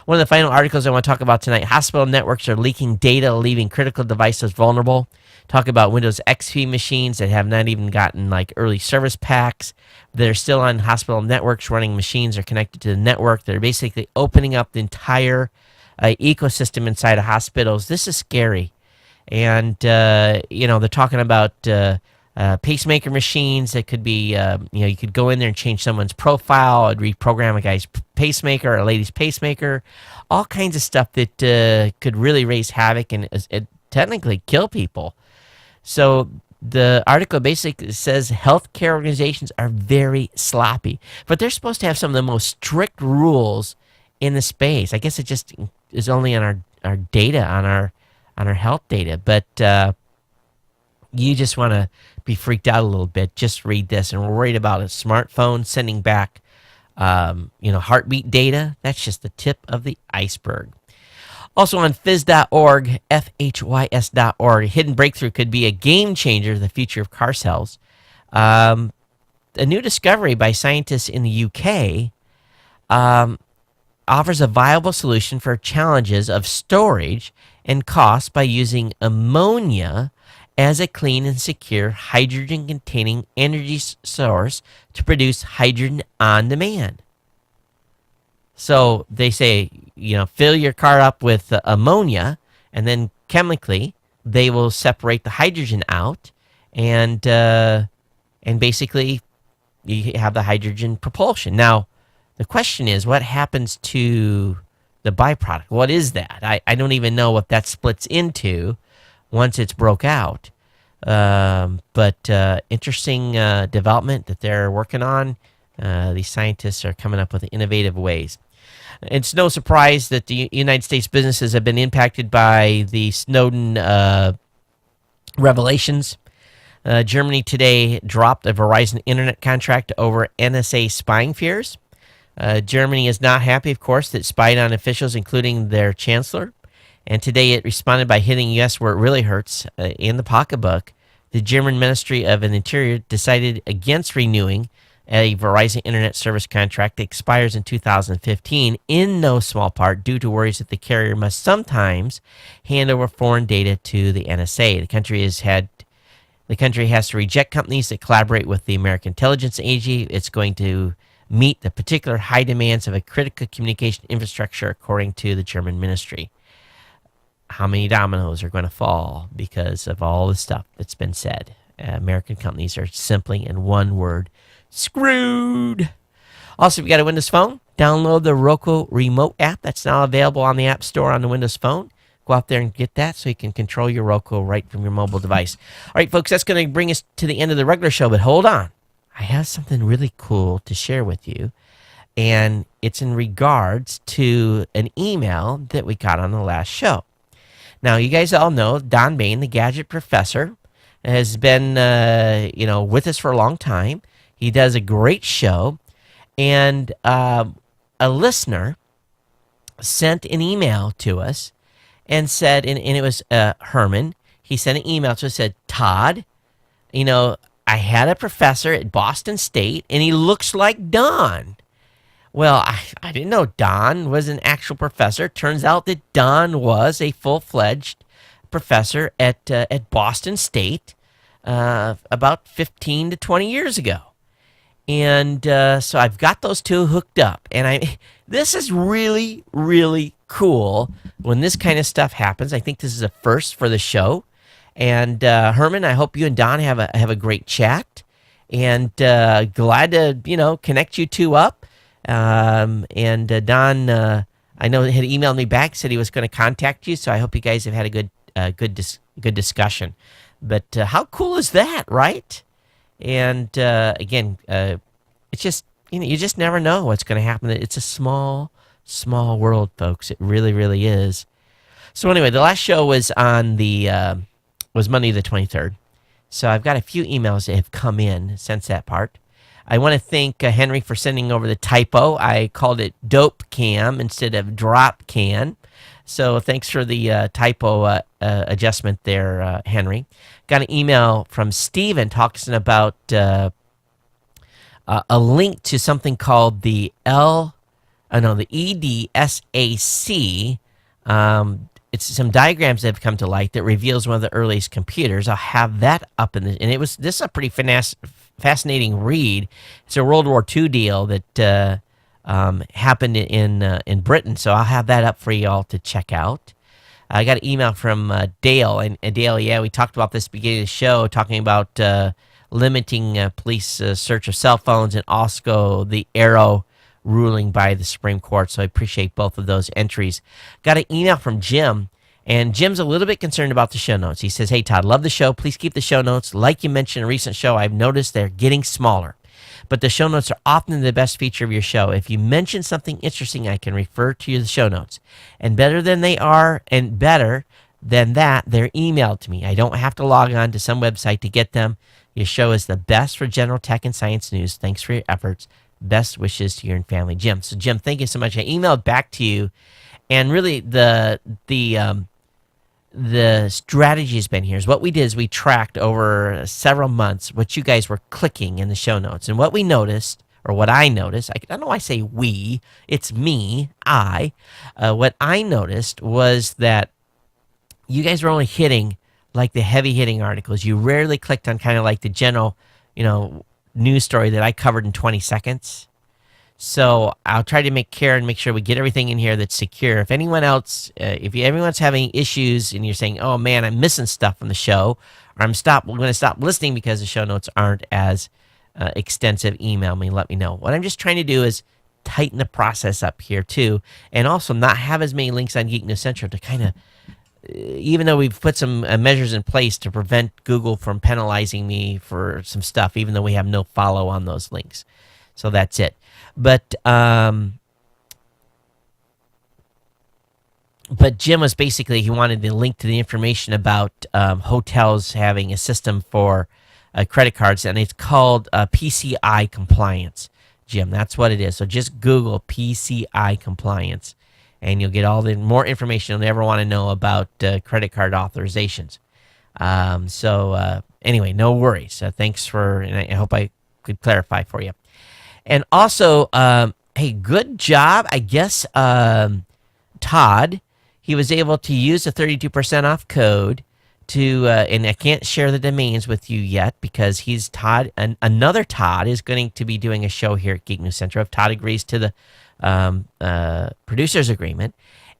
One of the final articles I want to talk about tonight, hospital networks are leaking data, leaving critical devices vulnerable. Talk about Windows XP machines that have not even gotten early service packs. They're still on hospital networks, running machines are connected to the network. They're basically opening up the entire ecosystem inside of hospitals. This is scary. And, they're talking about pacemaker machines that could be, you could go in there and change someone's profile and reprogram a guy's pacemaker or a lady's pacemaker. All kinds of stuff that could really raise havoc and technically kill people. So the article basically says healthcare organizations are very sloppy. But they're supposed to have some of the most strict rules in the space. I guess it just is only on our data, on our health data, but you just want to be freaked out a little bit. Just read this, and we're worried about a smartphone sending back, heartbeat data. That's just the tip of the iceberg. Also on phys.org, FHYS.org, hidden breakthrough could be a game changer for the future of car cells. A new discovery by scientists in the UK offers a viable solution for challenges of storage and cost by using ammonia as a clean and secure hydrogen-containing energy source to produce hydrogen on demand. So they say, fill your car up with ammonia, and then chemically they will separate the hydrogen out, and basically you have the hydrogen propulsion. Now, the question is, what happens to the byproduct? What is that? I don't even know what that splits into once it's broke out. But interesting development that they're working on. These scientists are coming up with innovative ways. It's no surprise that the United States businesses have been impacted by the Snowden revelations. Germany today dropped a Verizon internet contract over NSA spying fears. Germany is not happy, of course, that spied on officials, including their chancellor. And today it responded by hitting U.S. where it really hurts, in the pocketbook. The German Ministry of the Interior decided against renewing a Verizon internet service contract that expires in 2015, in no small part due to worries that the carrier must sometimes hand over foreign data to the NSA. The country has to reject companies that collaborate with the American Intelligence Agency. It's going to meet the particular high demands of a critical communication infrastructure, according to the German ministry. How many dominoes are going to fall because of all the stuff that's been said? American companies are simply, in one word, screwed. Also, if you got a Windows phone, download the Roku Remote app. That's now available on the App Store on the Windows Phone. Go out there and get that so you can control your Roku right from your mobile device. All right, folks, that's going to bring us to the end of the regular show, but hold on. I have something really cool to share with you, and it's in regards to an email that we got on the last show. Now, you guys all know Don Bain, the Gadget Professor, has been with us for a long time. He does a great show, and a listener sent an email to us and said, and it was Herman. He sent an email to us, said, Todd, I had a professor at Boston State, and he looks like Don. Well, I didn't know Don was an actual professor. Turns out that Don was a full-fledged professor at Boston State about 15 to 20 years ago. And so I've got those two hooked up. And this is really, really cool when this kind of stuff happens. I think this is a first for the show. And Herman, I hope you and Don have a great chat. And glad to, connect you two up. And Don, I know had emailed me back, said he was going to contact you. So I hope you guys have had a good discussion. But how cool is that, right? And again, it's just, you just never know what's going to happen. It's a small world, folks. It really, really is. So anyway, the last show was on was Monday the 23rd. So I've got a few emails that have come in since that part. I want to thank Henry for sending over the typo. I called it dope cam instead of drop can. So thanks for the typo adjustment there, Henry. Got an email from Steven talking about a link to something called the EDSAC. It's some diagrams that have come to light that reveals one of the earliest computers. I'll have that up in this is a pretty fascinating read. It's a World War II deal that happened in Britain, so I'll have that up for you all to check out. I got an email from Dale, and Dale, we talked about this beginning of the show, talking about limiting police search of cell phones, and also the Arrow ruling by the Supreme Court. So I appreciate both of those entries. Got an email from Jim, and Jim's a little bit concerned about the show notes. He says, "Hey Todd, love the show. Please keep the show notes. Like you mentioned in a recent show, I've noticed they're getting smaller, but the show notes are often the best feature of your show. If you mention something interesting, I can refer to the show notes. And better than that, they're emailed to me. I don't have to log on to some website to get them. Your show is the best for general tech and science news. Thanks for your efforts. Best wishes to you and family, Jim." So Jim, thank you so much. I emailed back to you, and really the strategy has been here. Is what we did is we tracked over several months what you guys were clicking in the show notes. And what we noticed, or what I noticed, I don't know why I say we, it's me, what I noticed was that you guys were only hitting like the heavy hitting articles. You rarely clicked on kind of like the general, news story that I covered in 20 seconds. So I'll try to make sure we get everything in here that's secure. If anyone else, everyone's having issues and you're saying, "Oh man, I'm missing stuff from the show," or we're going to stop listening because the show notes aren't as extensive, email me, let me know. What I'm just trying to do is tighten the process up here too, and also not have as many links on Geek News Central to kind of, even though we've put some measures in place to prevent Google from penalizing me for some stuff, even though we have no follow on those links. So that's it. But Jim was basically, he wanted the link to the information about hotels having a system for credit cards, and it's called PCI compliance, Jim. That's what it is. So just Google PCI compliance, and you'll get all the more information you'll ever want to know about credit card authorizations. Anyway, no worries. Thanks and I hope I could clarify for you. And also, hey, good job. I guess Todd, he was able to use the 32% off code to, and I can't share the domains with you yet because he's Todd, and another Todd is going to be doing a show here at Geek News Central if Todd agrees to the producer's agreement.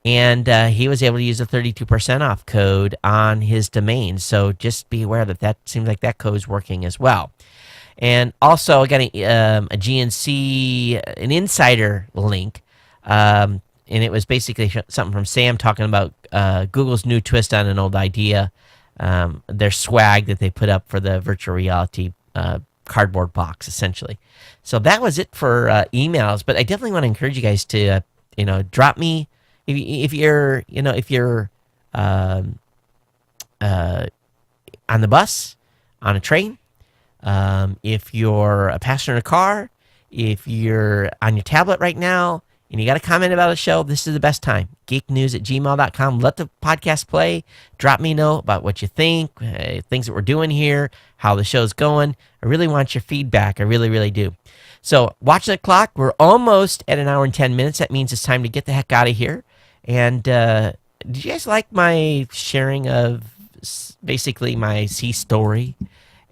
And he was able to use a 32% off code on his domain. So just be aware that seems like that code is working as well. And also, I got a GNC, an insider link. and it was basically something from Sam talking about Google's new twist on an old idea, their swag that they put up for the virtual reality cardboard box, essentially. So that was it for emails. But I definitely want to encourage you guys to, drop me if you're on the bus, on a train, if you're a passenger in a car, if you're on your tablet right now and you got a comment about a show, this is the best time. geeknews@gmail.com. Let the podcast play. Drop me a note about what you think, things that we're doing here, how the show's going. I really want your feedback. I really, really do. So watch the clock. We're almost at 1 hour and 10 minutes. That means it's time to get the heck out of here. And did you guys like my sharing of basically my sea story?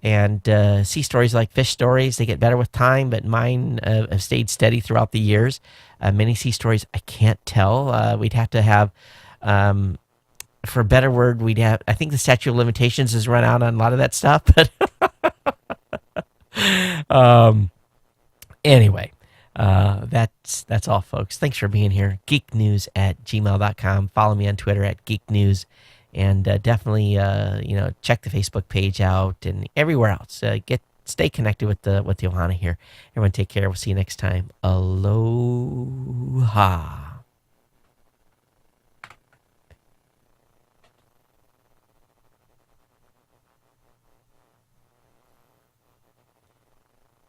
And sea stories like fish stories, they get better with time, but mine have stayed steady throughout the years. Many sea stories I can't tell. We'd have to have, for a better word, I think the statute of limitations has run out on a lot of that stuff. But anyway, that's all, folks. Thanks for being here. geeknews@gmail.com. Follow me on Twitter @geeknews. And definitely, check the Facebook page out and everywhere else. Stay connected with the Ohana here. Everyone, take care. We'll see you next time. Aloha.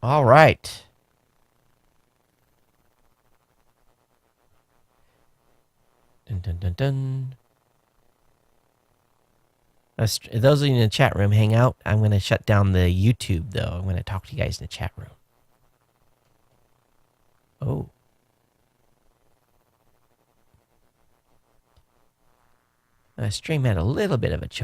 All right. Dun dun dun dun. Those of you in the chat room, hang out. I'm going to shut down the YouTube, though. I'm going to talk to you guys in the chat room. Oh. Stream had a little bit of a choke.